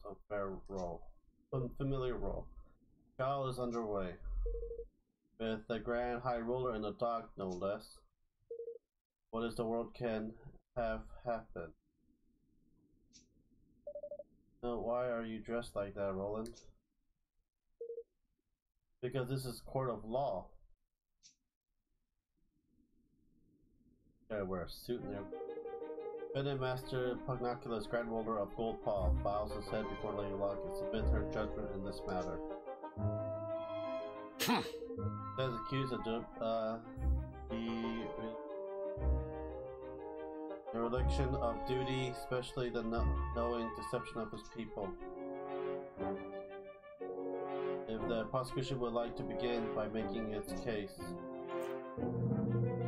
Speaker 1: unfamiliar role. Trial is underway, with the Grand High Roller and the dog, no less. What is the world can have happened? No, why are you dressed like that, Roland? Because this is court of law. Gotta wear a suit in there. Revenant Master Pugnaculus, Grand Ruler of Gold Paw, bows his head before Lady Luck and submits her judgment in this matter. Says accused of the dereliction of duty, especially the knowing deception of his people. If the prosecution would like to begin by making its case,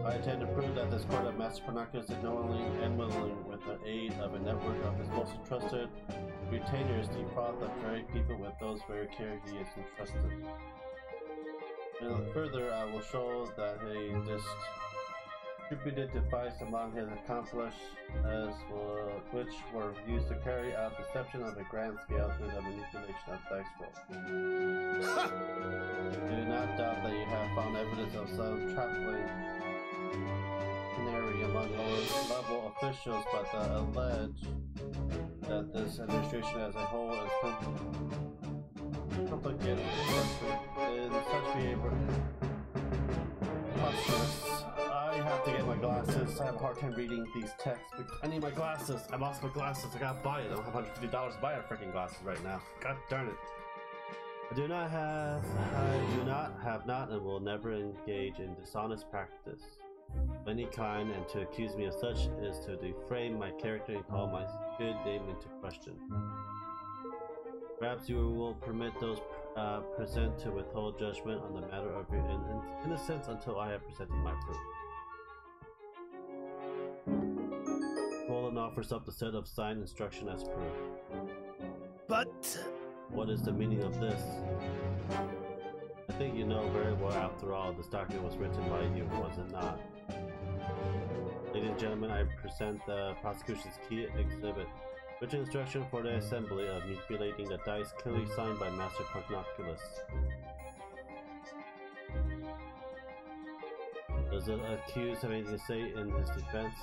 Speaker 1: I intend to prove that this court of Master Pugnaculus is knowingly and willingly, with the aid of a network of his most trusted retainers, defraud the very people with those very care he is entrusted. And further, I will show that he distributed device among his accomplices, which were used to carry out deception on a grand scale through the manipulation of dice rolls. Do not doubt that you have found evidence of some trifling canary among lower level officials, but allege that this administration as a whole is complicated in such behavior. I have to get my glasses. I have a hard time reading these texts. I need my glasses. I lost my glasses. I gotta buy it. I don't have $150 to buy freaking glasses right now. God darn it. I do not, have not, and will never engage in dishonest practice of any kind, and to accuse me of such is to defame my character and call my good name into question. Perhaps you will permit those present to withhold judgment on the matter of your innocence until I have presented my proof. Roland offers up the set of signed instruction as proof.
Speaker 8: But
Speaker 1: what is the meaning of this? I think you know very well, after all, this document was written by you, was it not? Ladies and gentlemen, I present the prosecution's key exhibit. Written instruction for the assembly of manipulating the dice, clearly signed by Master Pugnaculus. Does the accused have anything to say in his defense?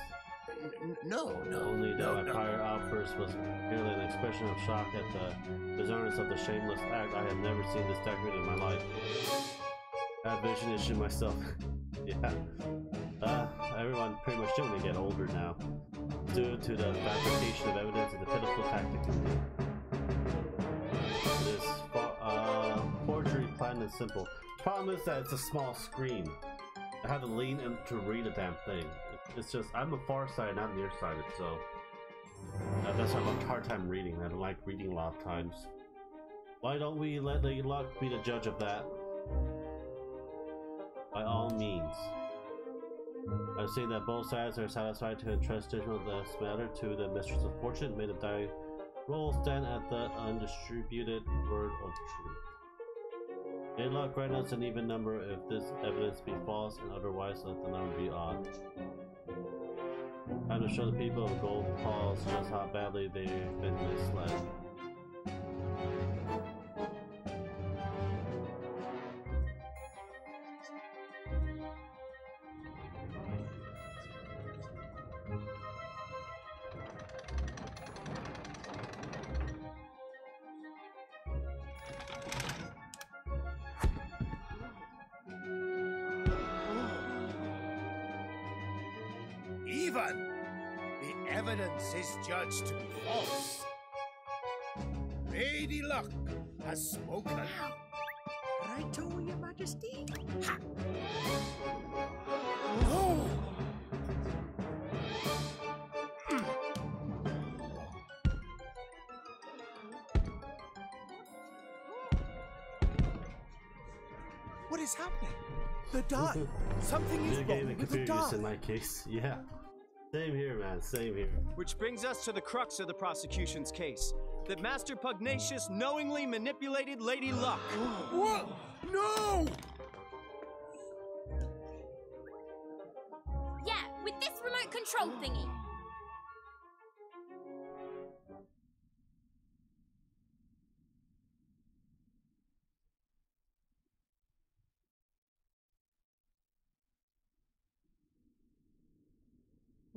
Speaker 8: No.
Speaker 1: Only that my prior outburst was merely an expression of shock at the bizarreness of the shameless act. I have never seen this document in my life. I have vision issue myself. Yeah. Everyone pretty much doing to get older now. Due to the fabrication of evidence and the pitiful tactic indeed. It is forgery, planned and simple. The problem is that it's a small screen. I had to lean in to read a damn thing. It's just, I'm a far side, not nearsighted, so that's why I have a hard time reading. I don't like reading a lot of times. Why don't we let the luck be the judge of that? By all means. I've seen that both sides are satisfied to entrust judgment of this matter to the mistress of fortune. May the die roll stand at the undistributed word of truth. May luck grant us an even number if this evidence be false, and otherwise let the number be odd. Time to show the people of Gold Paws just how badly they've been misled.
Speaker 8: The evidence is judged to be false. Lady Luck has spoken.
Speaker 5: Right, Your Majesty?
Speaker 8: Ha! Oh! What is happening? The die. Something is wrong with the die.
Speaker 1: In my case, yeah. Same here, man. Same here.
Speaker 6: Which brings us to the crux of the prosecution's case. That Master Pugnacious knowingly manipulated Lady Luck.
Speaker 8: What? No!
Speaker 3: Yeah, with this remote control thingy.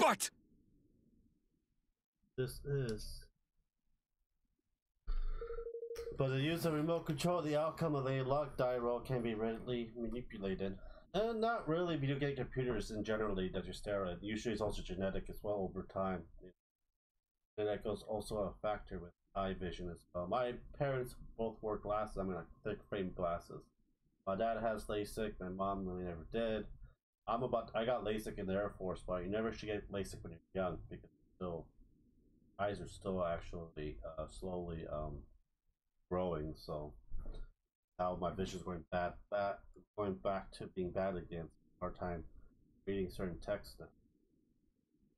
Speaker 2: But
Speaker 1: this is. But to use the remote control, the outcome of a locked die roll can be readily manipulated. And not really video game computers in generally that you stare at. Usually it's also genetic as well over time. And that goes also a factor with eye vision as well. My parents both wore glasses. I mean, like thick frame glasses. My dad has LASIK. My mom never did. I got LASIK in the Air Force, but you never should get LASIK when you're young because still eyes are still actually slowly growing. So now my vision's going going back to being bad again. Hard time reading certain text now.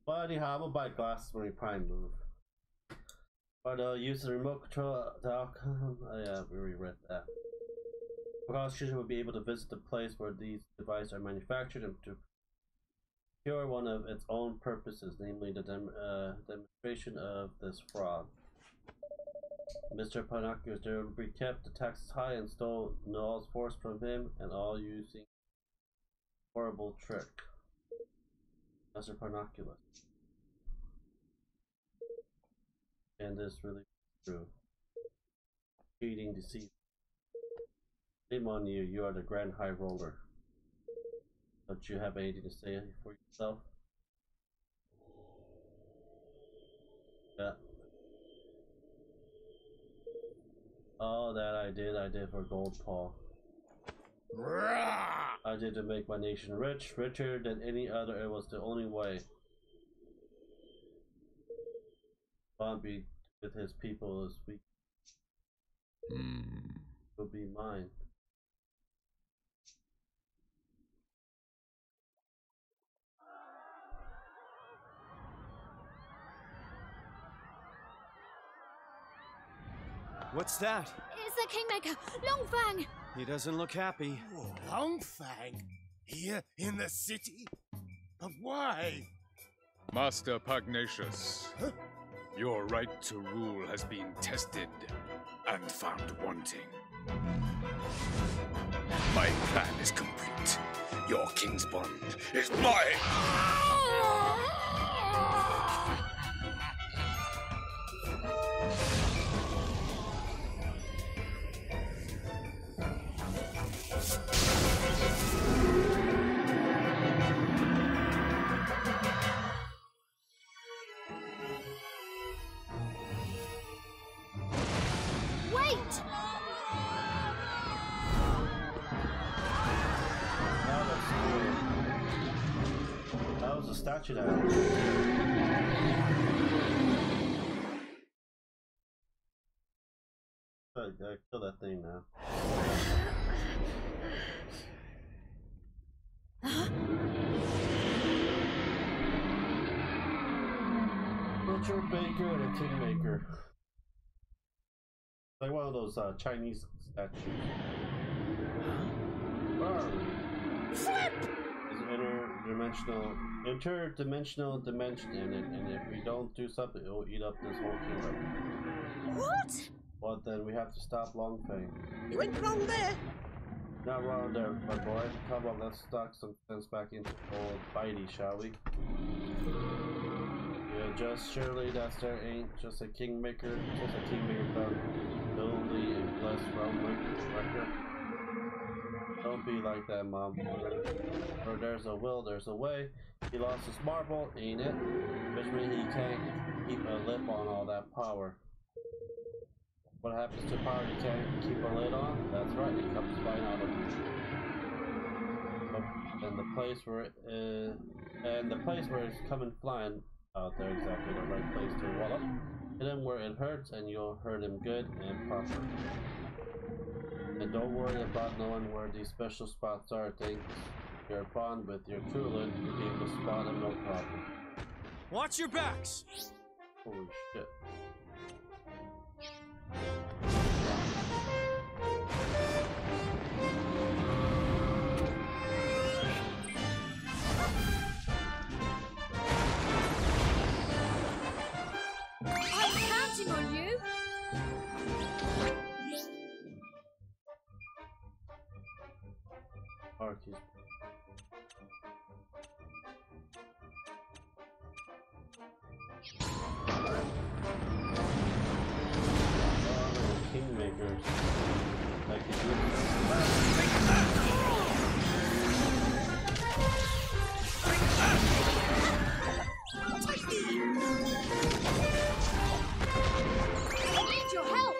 Speaker 1: But anyhow, I'm gonna buy glasses when we probably move. But use the remote control the outcome. Oh, yeah, we already read that. Prosecution will be able to visit the place where these devices are manufactured and to procure one of its own purposes, namely the demonstration of this fraud. Mr. Panoculus deliberately kept the taxes high and stole Noel's force from him, and all using horrible trick. Mr. Panoculus. And this really true. Cheating, deceit. Shame on you, you are the Grand High Roller. Don't you have anything to say for yourself? Yeah. Oh, that I did for gold, Paul. I did to make my nation rich, richer than any other. It was the only way. Bombay with his people is weak. Will be mine.
Speaker 6: What's that?
Speaker 3: It's the Kingmaker, Longfang!
Speaker 6: He doesn't look happy.
Speaker 2: Longfang? Here in the city? But why?
Speaker 9: Master Pugnacious, your right to rule has been tested and found wanting. My plan is complete. Your king's bond is mine!
Speaker 1: Statue down. Kill that thing now. Butcher, baker, and a kingmaker. Like one of those Chinese statues. Flip! Interdimensional dimension in it, and if we don't do something, it will eat up this whole kingdom.
Speaker 3: What?
Speaker 1: Well, then we have to stop Longfang.
Speaker 7: You went wrong there.
Speaker 1: Not wrong there, my boy. How about let's stock some sense back into old Bitey, shall we? Yeah, just surely that's there ain't just a kingmaker, just a kingmaker found nobly and blessed realm wrecker. Don't be like that, Mom. Where there's a will, there's a way. He lost his marble, ain't it? Which means he can't keep a lip on all that power. What happens to power you can't keep a lid on? That's right, it comes flying out of you. And the place where it's coming flying out there, exactly the right place to wallop. Hit him where it hurts, and you'll hurt him good and proper. And don't worry about knowing where these special spots are. Think your bond with your true lid, you'll be able to spot him no problem.
Speaker 6: Watch your backs!
Speaker 1: Holy shit.
Speaker 3: I'm counting on you!
Speaker 1: Arceus. Kingmakers. Like the
Speaker 3: I need your help!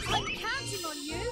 Speaker 3: I'm counting on you!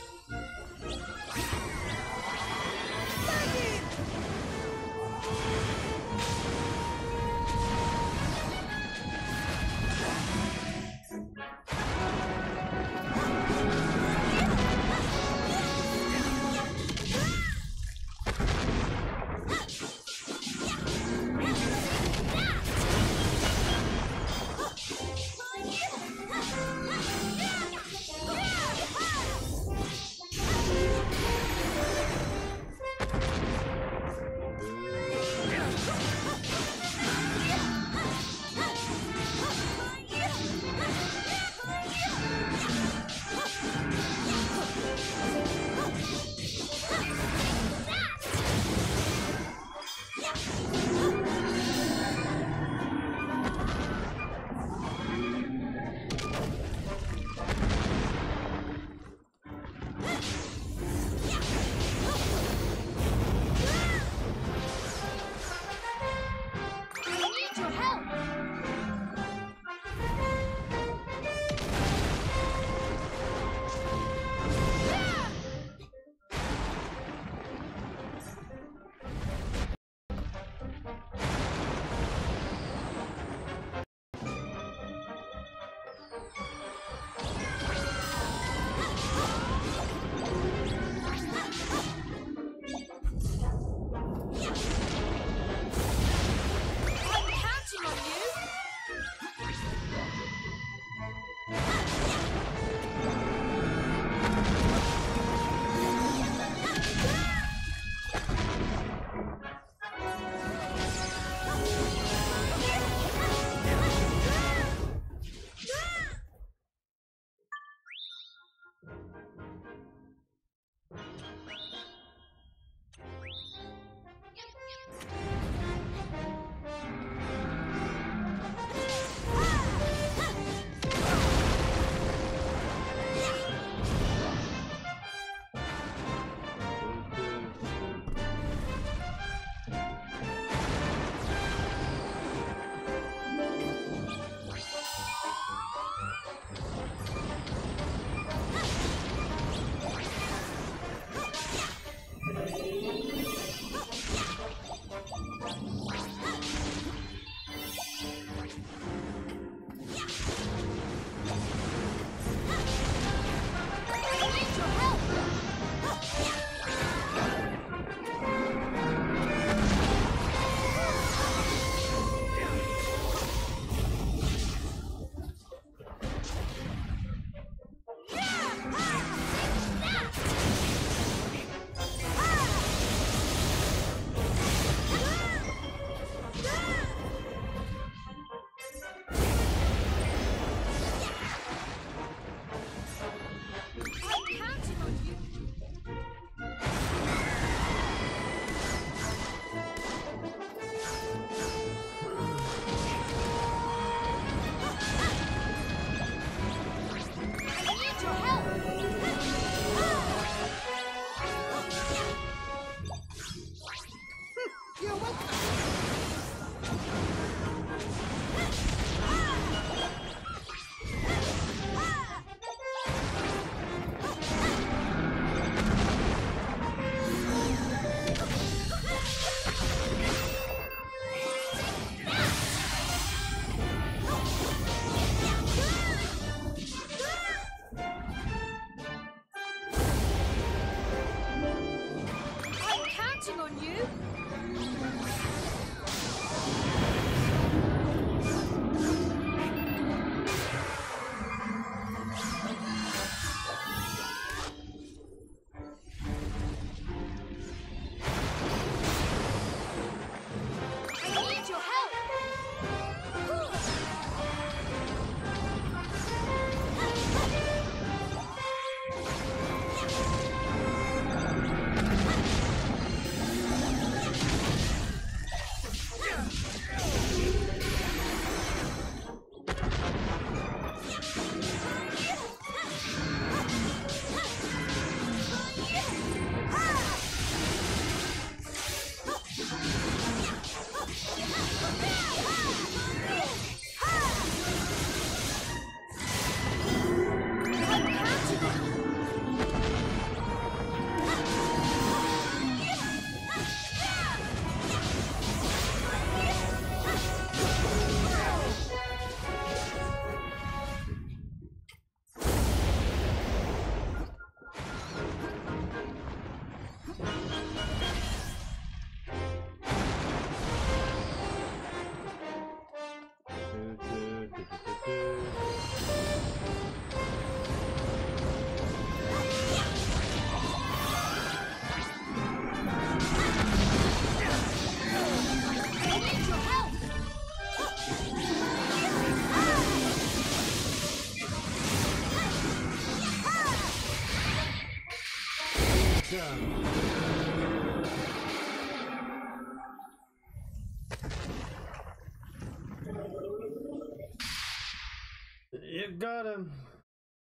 Speaker 1: You got him.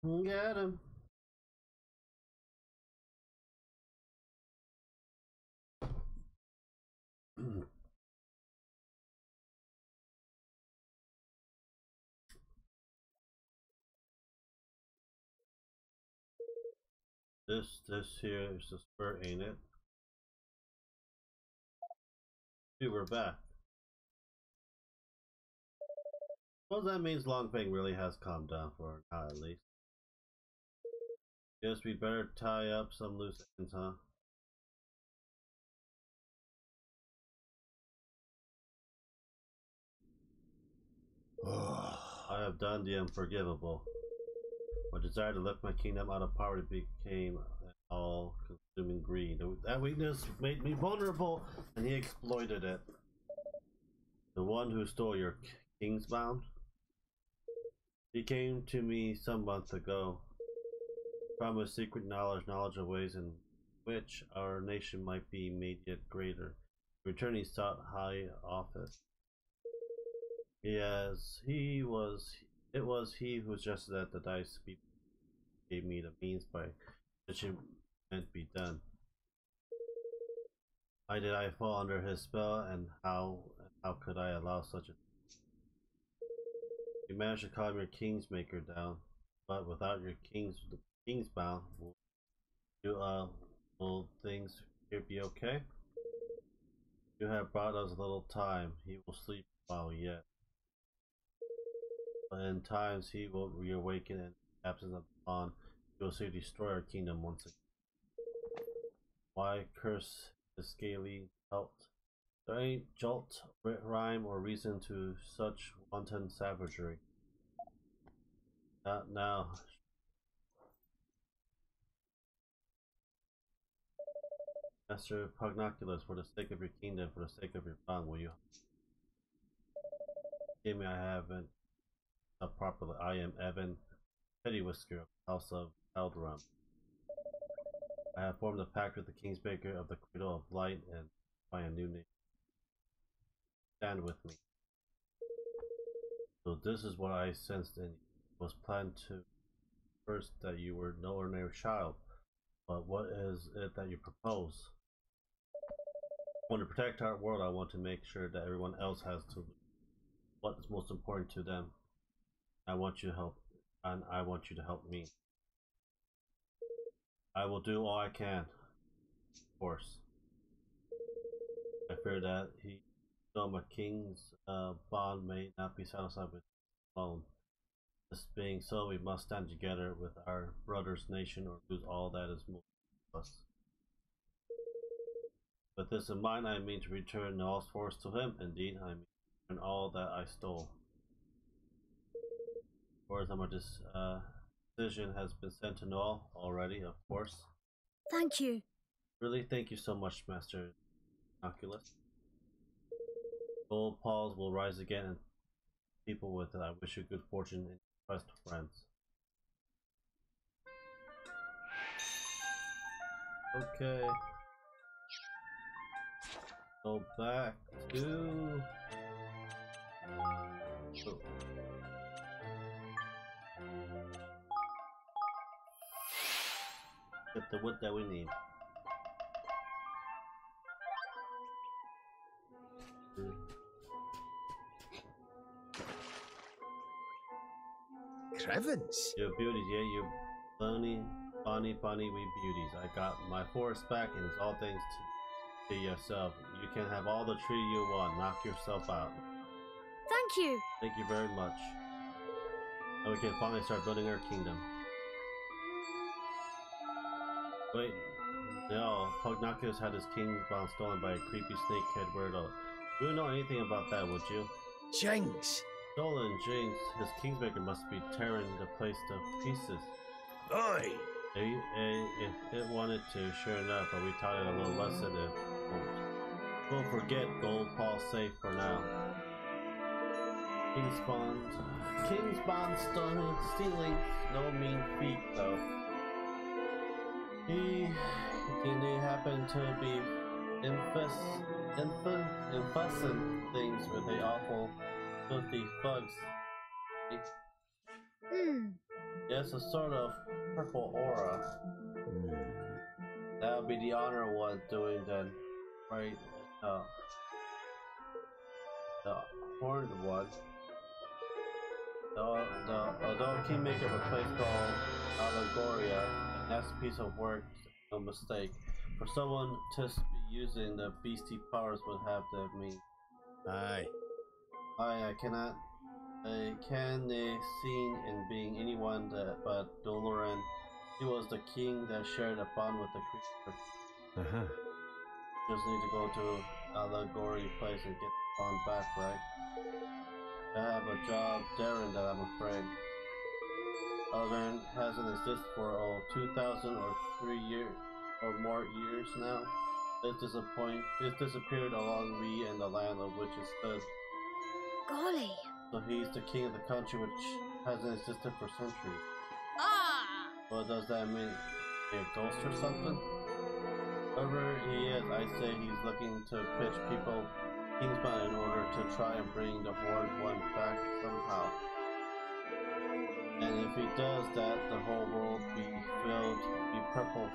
Speaker 1: Got him. This here is the spur, ain't it? Dude, we're back. Well, that means Longfang really has calmed down for now, at least. Guess we better tie up some loose ends, huh? I have done the unforgivable. My desire to lift my kingdom out of poverty became an all-consuming greed. That weakness made me vulnerable, and he exploited it. The one who stole your king's bound? He came to me some months ago, promised secret knowledge of ways in which our nation might be made yet greater. In return, he sought high office. It was he who suggested that the dice gave me the means by which it meant to be done. Why did I fall under his spell, and how could I allow such a... You managed to calm your Kingsmaker down, but without your king's bound, will things here be okay? You have brought us a little time. He will sleep a while yet. But in times he will reawaken, in the absence of the bond, he will soon destroy our kingdom once again. Why curse the scaly jolt? There ain't jolt, rhyme, or reason to such wanton savagery. Not now. Master Pugnoculus, for the sake of your kingdom, for the sake of your bond, will you? Give me, I haven't properly. I am Evan Pettywhisker of the House of Alderam. I have formed a pact with the Kingsmaker of the Cradle of Light and find a new name. Stand with me. So this is what I sensed in you. It was planned to first that you were no ordinary child, but what is it that you propose? I want to protect our world. I want to make sure that everyone else has to what is most important to them. I want you to help, and I want you to help me. I will do all I can, of course. I fear that a king's bond may not be satisfied with alone. This being so, we must stand together with our brother's nation or lose all that is most to us. With this in mind, I mean to return all force to him. Indeed, I mean to return all that I stole. For example, this decision has been sent to Noel already, of course.
Speaker 3: Thank you.
Speaker 1: Really, thank you so much, Master Oculus. Gold paws will rise again, and people with it. I wish you good fortune in your quest, friends. Okay. Go back to... Oh. Get the wood that we need.
Speaker 7: Crevens?
Speaker 1: Your beauties, yeah, you bonny wee beauties. I got my forest back, and it's all thanks to yourself. You can have all the tree you want. Knock yourself out.
Speaker 3: Thank you.
Speaker 1: Thank you very much. And we can finally start building our kingdom. Wait, no, Pugnoculus had his king's bound stolen by a creepy snakehead weirdo. You wouldn't know anything about that, would you?
Speaker 7: Jinx!
Speaker 1: Stolen, Jinx. His Kingsmaker must be tearing the place to pieces.
Speaker 7: Oi!
Speaker 1: If it wanted to, sure enough, but we taught it a little lesson if it won't. Don't forget, Gold Paul safe for now. King's Bond stealing, no mean feat though. He happened to be infusing things with the awful filthy thugs. Yes, a sort of purple aura. That would be the honor one doing then, right? The horned one. Although Kingmaker of a place called Allegoria, and that's a piece of work, no mistake. For someone to be using the beastie powers would have to mean.
Speaker 7: Aye.
Speaker 1: I cannot. I can be seen in being anyone but Doloran. He was the king that shared a bond with the creature. Just need to go to Allegory place and get the bond back, right? I have a job daring that I'm afraid. Allegory hasn't existed for 2,000 or 3 years or more years now. It disappeared along we and the land of which it stood.
Speaker 3: Golly.
Speaker 1: So he's the king of the country which hasn't existed for centuries.
Speaker 3: Ah!
Speaker 1: Well, does that mean a ghost or something? Whoever he is, I say he's looking to pitch people Kingsman in order to try and bring the Horned One back somehow. And if he does that, the whole world be purple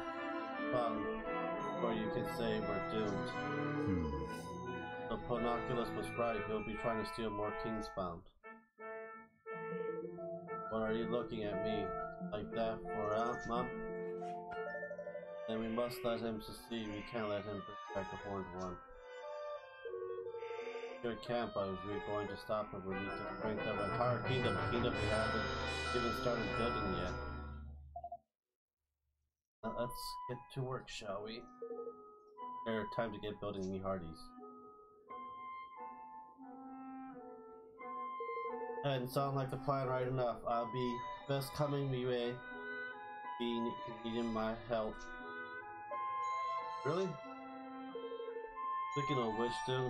Speaker 1: fun, or you can say we're doomed. The Ponoculus was right, he'll be trying to steal more Kingsbound. What are you looking at me like that for, Mom? Then we must let him succeed, we can't let him bring back the Horned One. Sure can't, but if we're going to stop him, we need to strengthen the entire kingdom, a kingdom we haven't even started building yet. Now let's get to work, shall we? Time to get building me hearties. And sound like the plan right enough. I'll be best coming me way. Be needing my help. Really? Speaking of which, things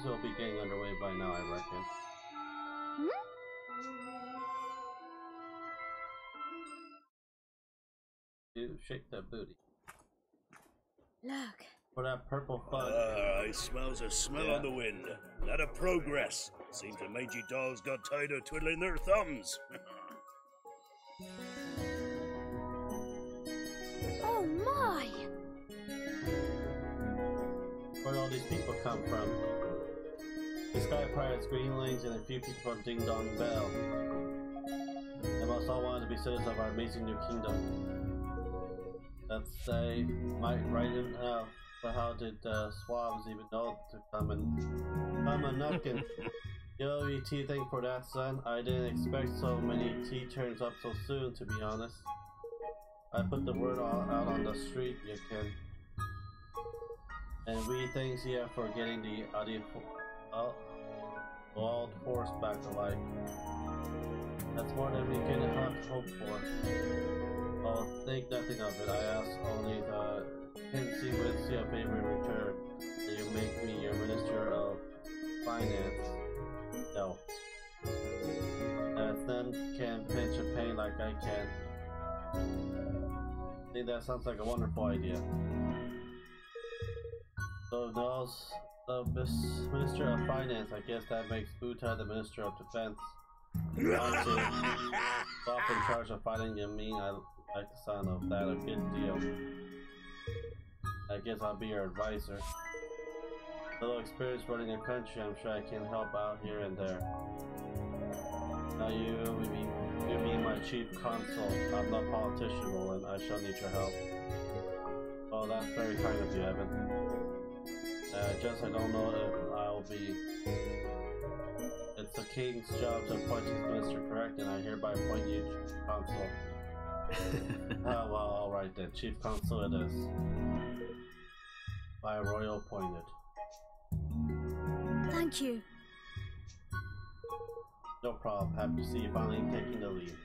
Speaker 1: will be getting underway by now, I reckon. Dude, shake that booty.
Speaker 3: Look.
Speaker 1: For that purple fun.
Speaker 10: I smells a smell on the wind. That a progress. Seems the mangy dolls got tired of twiddling their thumbs.
Speaker 3: Oh my!
Speaker 1: Where'd all these people come from? The Sky Pirates, Greenlings, and a few people from Ding Dong Bell. They must all want to be citizens of our amazing new kingdom. That they might write enough, but how did the swabs even know to come a knuckin'? Yo, ET, thank for that, son. I didn't expect so many tea turns up so soon, to be honest. I put the word out on the street, you can. And we thanks you for getting the wild horse back to life. That's more than we could have hoped for. Oh, think nothing of it. I ask only the Kinsey would see a favor in return. That you make me your Minister of Finance. No. As none can pinch a penny like I can. I think that sounds like a wonderful idea. So knows the Minister of Finance, I guess that makes Buta the Minister of Defense. Honestly, off in charge of fighting you mean I like the sound of that, a good deal. I guess I'll be your advisor. A little experience running a country, I'm sure I can help out here and there. Now you be my chief consul. I'm the politician, Roland. I shall need your help. Oh, that's very kind of you, Evan. I don't know if I'll be... It's the king's job to appoint his minister, correct? And I hereby appoint you chief consul. Well, alright then. Chief consul it is. By royal appointed.
Speaker 3: Thank you.
Speaker 1: No problem. Happy to see you finally taking the lead.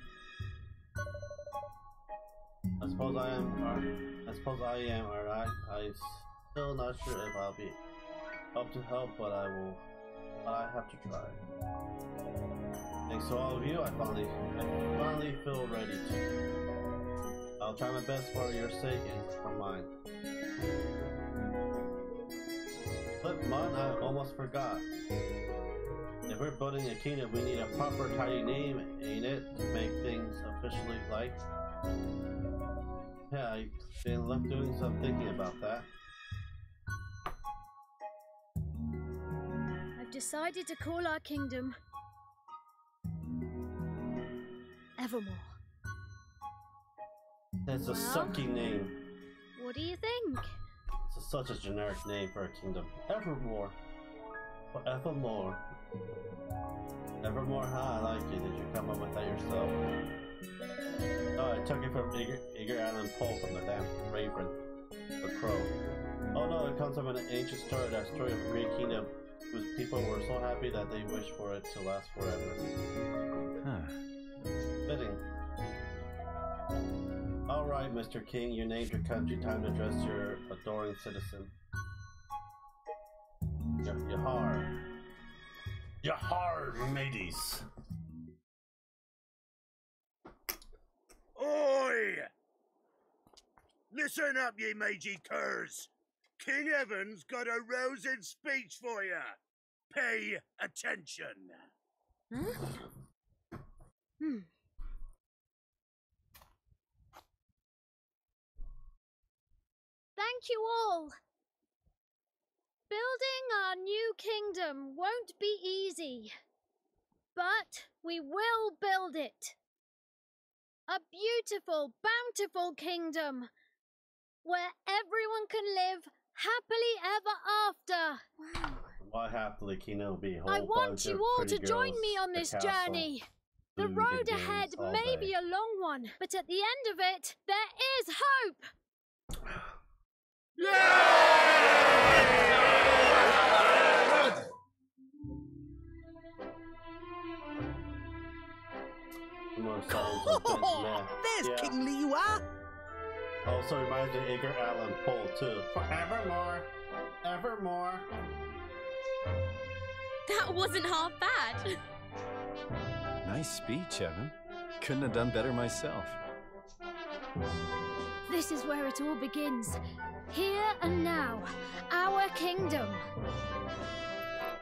Speaker 1: I suppose I am, alright. I'm still not sure if I'll be up to help, but I have to try. Thanks to all of you, I finally feel ready to. I'll try my best for your sake and for mine. Flip Mon, I almost forgot. If If we're building a kingdom, we need a proper tidy name, ain't it? To make things officially like. Yeah, I've been left doing some thinking about that.
Speaker 3: I've decided to call our kingdom Evermore.
Speaker 1: That's a sucky name.
Speaker 3: What do you think?
Speaker 1: It's such a generic name for a kingdom. Evermore. Evermore. Evermore, huh? I like it. Did you come up with that yourself? Oh, I took it from Edgar Allan Poe from the damn Raven, the Crow. Oh no, it comes from an ancient story, that story of a great kingdom whose people were so happy that they wished for it to last forever.
Speaker 4: Huh.
Speaker 1: Fitting. Alright, Mr. King, you named your country. Time to address your adoring citizen. Yahar. Yahar, mateys.
Speaker 10: Oi! Listen up, ye mangy curs. King Evan's got a rousing speech for you. Pay attention.
Speaker 3: Huh? Thank you all. Building our new kingdom won't be easy, but we will build it. A beautiful, bountiful kingdom where everyone can live happily ever after. Wow.
Speaker 1: Why happily kingdom will be a whole
Speaker 3: I want
Speaker 1: bunch
Speaker 3: you
Speaker 1: of
Speaker 3: all
Speaker 1: pretty
Speaker 3: to join
Speaker 1: girls,
Speaker 3: me on
Speaker 1: the
Speaker 3: this
Speaker 1: castle,
Speaker 3: journey. The
Speaker 1: food,
Speaker 3: road
Speaker 1: big
Speaker 3: ahead
Speaker 1: games all
Speaker 3: may
Speaker 1: day.
Speaker 3: be a long one, but at the end of it, there is hope.
Speaker 7: There's King Liwa!
Speaker 1: Also reminds me of Edgar Allan Poe too. Forevermore, evermore.
Speaker 11: That wasn't half bad.
Speaker 4: Nice speech, Evan. Couldn't have done better myself.
Speaker 3: This is where it all begins. Here and now, our kingdom.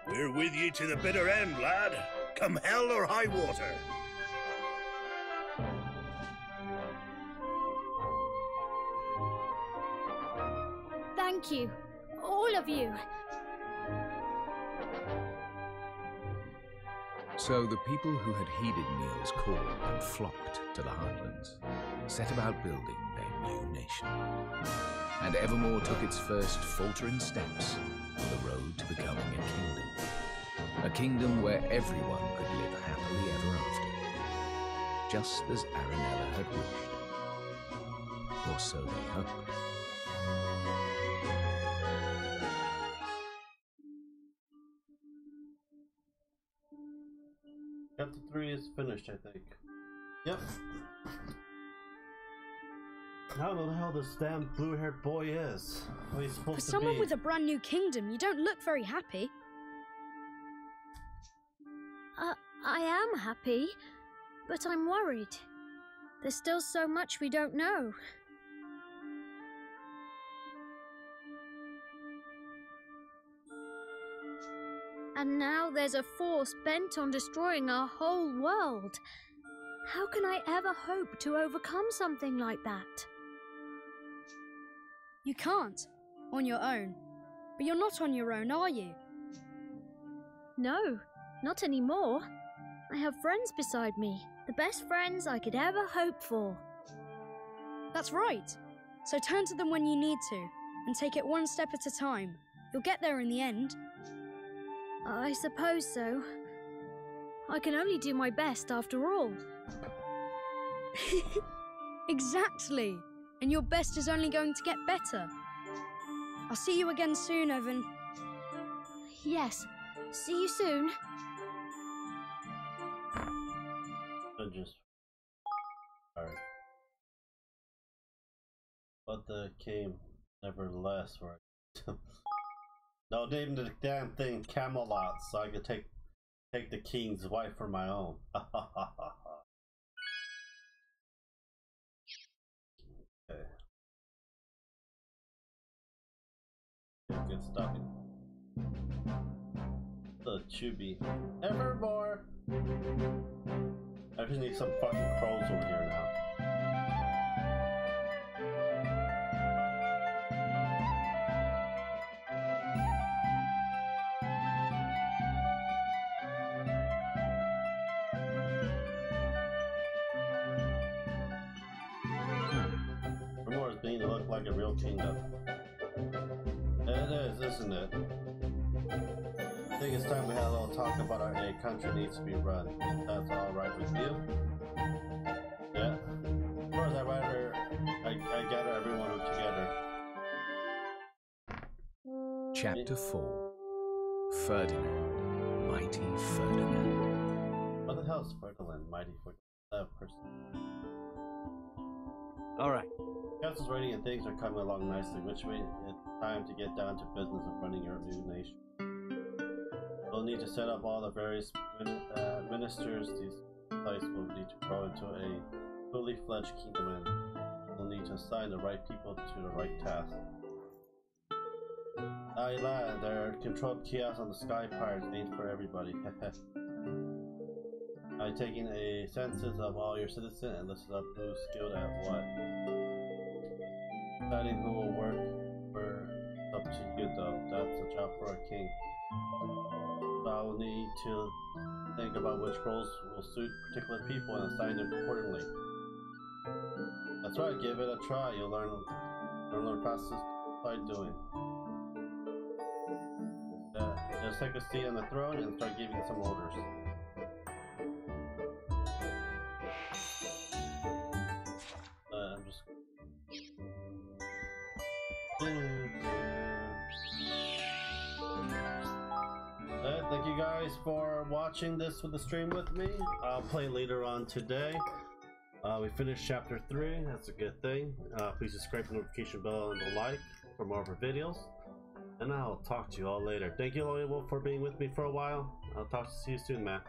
Speaker 10: We're with you to the bitter end, lad. Come hell or high water.
Speaker 3: Thank you, all of you.
Speaker 12: So the people who had heeded Neil's call and flocked to the Heartlands set about building their new nation. And Evermore took its first faltering steps on the road to becoming a kingdom. A kingdom where everyone could live happily ever after, just as Aranella had wished. Or so they hoped.
Speaker 1: Chapter 3 is finished, I think. Yep. How the hell this damn blue-haired boy is? What he's supposed
Speaker 11: For
Speaker 1: to
Speaker 11: someone
Speaker 1: be?
Speaker 11: with a brand new kingdom, you don't look very happy.
Speaker 3: I am happy, but I'm worried. There's still so much we don't know. And now there's a force bent on destroying our whole world. How can I ever hope to overcome something like that?
Speaker 11: You can't, on your own. But you're not on your own, are you?
Speaker 3: No, not anymore. I have friends beside me, the best friends I could ever hope for.
Speaker 11: That's right. So turn to them when you need to, and take it one step at a time. You'll get there in the end.
Speaker 3: I suppose so. I can only do my best after all.
Speaker 11: Exactly. And your best is only going to get better. I'll see you again soon, Evan.
Speaker 3: Yes. See you soon.
Speaker 1: Alright. But the came nevertheless, right? No, name the damn thing Camelot so I could take the king's wife for my own. Okay. Good stuff. Chubby. Evermore! I just need some fucking crows over here now. Evermore is beginning to look like a real kingdom. It is, isn't it? I think it's time we had a little talk about how a country needs to be run. If that's alright with you? Yeah. Of course, I gather everyone together.
Speaker 12: Chapter 4. Ferdinand, Mighty Ferdinand.
Speaker 1: What the hell is Ferdinand, Mighty Ferdinand? Person.
Speaker 6: Alright.
Speaker 1: Council's writing and things are coming along nicely, which means it's time to get down to business of running your new nation. We'll need to set up all the various ministers. These place will need to grow into a fully fledged kingdom, and we'll need to assign the right people to the right task. Aye lad, their controlled chaos on the Sky Pirates ain't for everybody. I'm taking a census of all your citizens and listed up who's skilled at what. Deciding who will work for up to you though. That's a job for a king. So I will need to think about which roles will suit particular people and assign them accordingly. That's right, give it a try. You'll learn fastest by doing. Just take a seat on the throne and start giving some orders. I'm just. Thank you guys for watching this with the stream with me. I'll play later on today. We finished chapter 3. That's a good thing. Please subscribe to the notification bell and the like for more of our videos. And I'll talk to you all later. Thank you all for being with me for a while. I'll talk to you soon, man.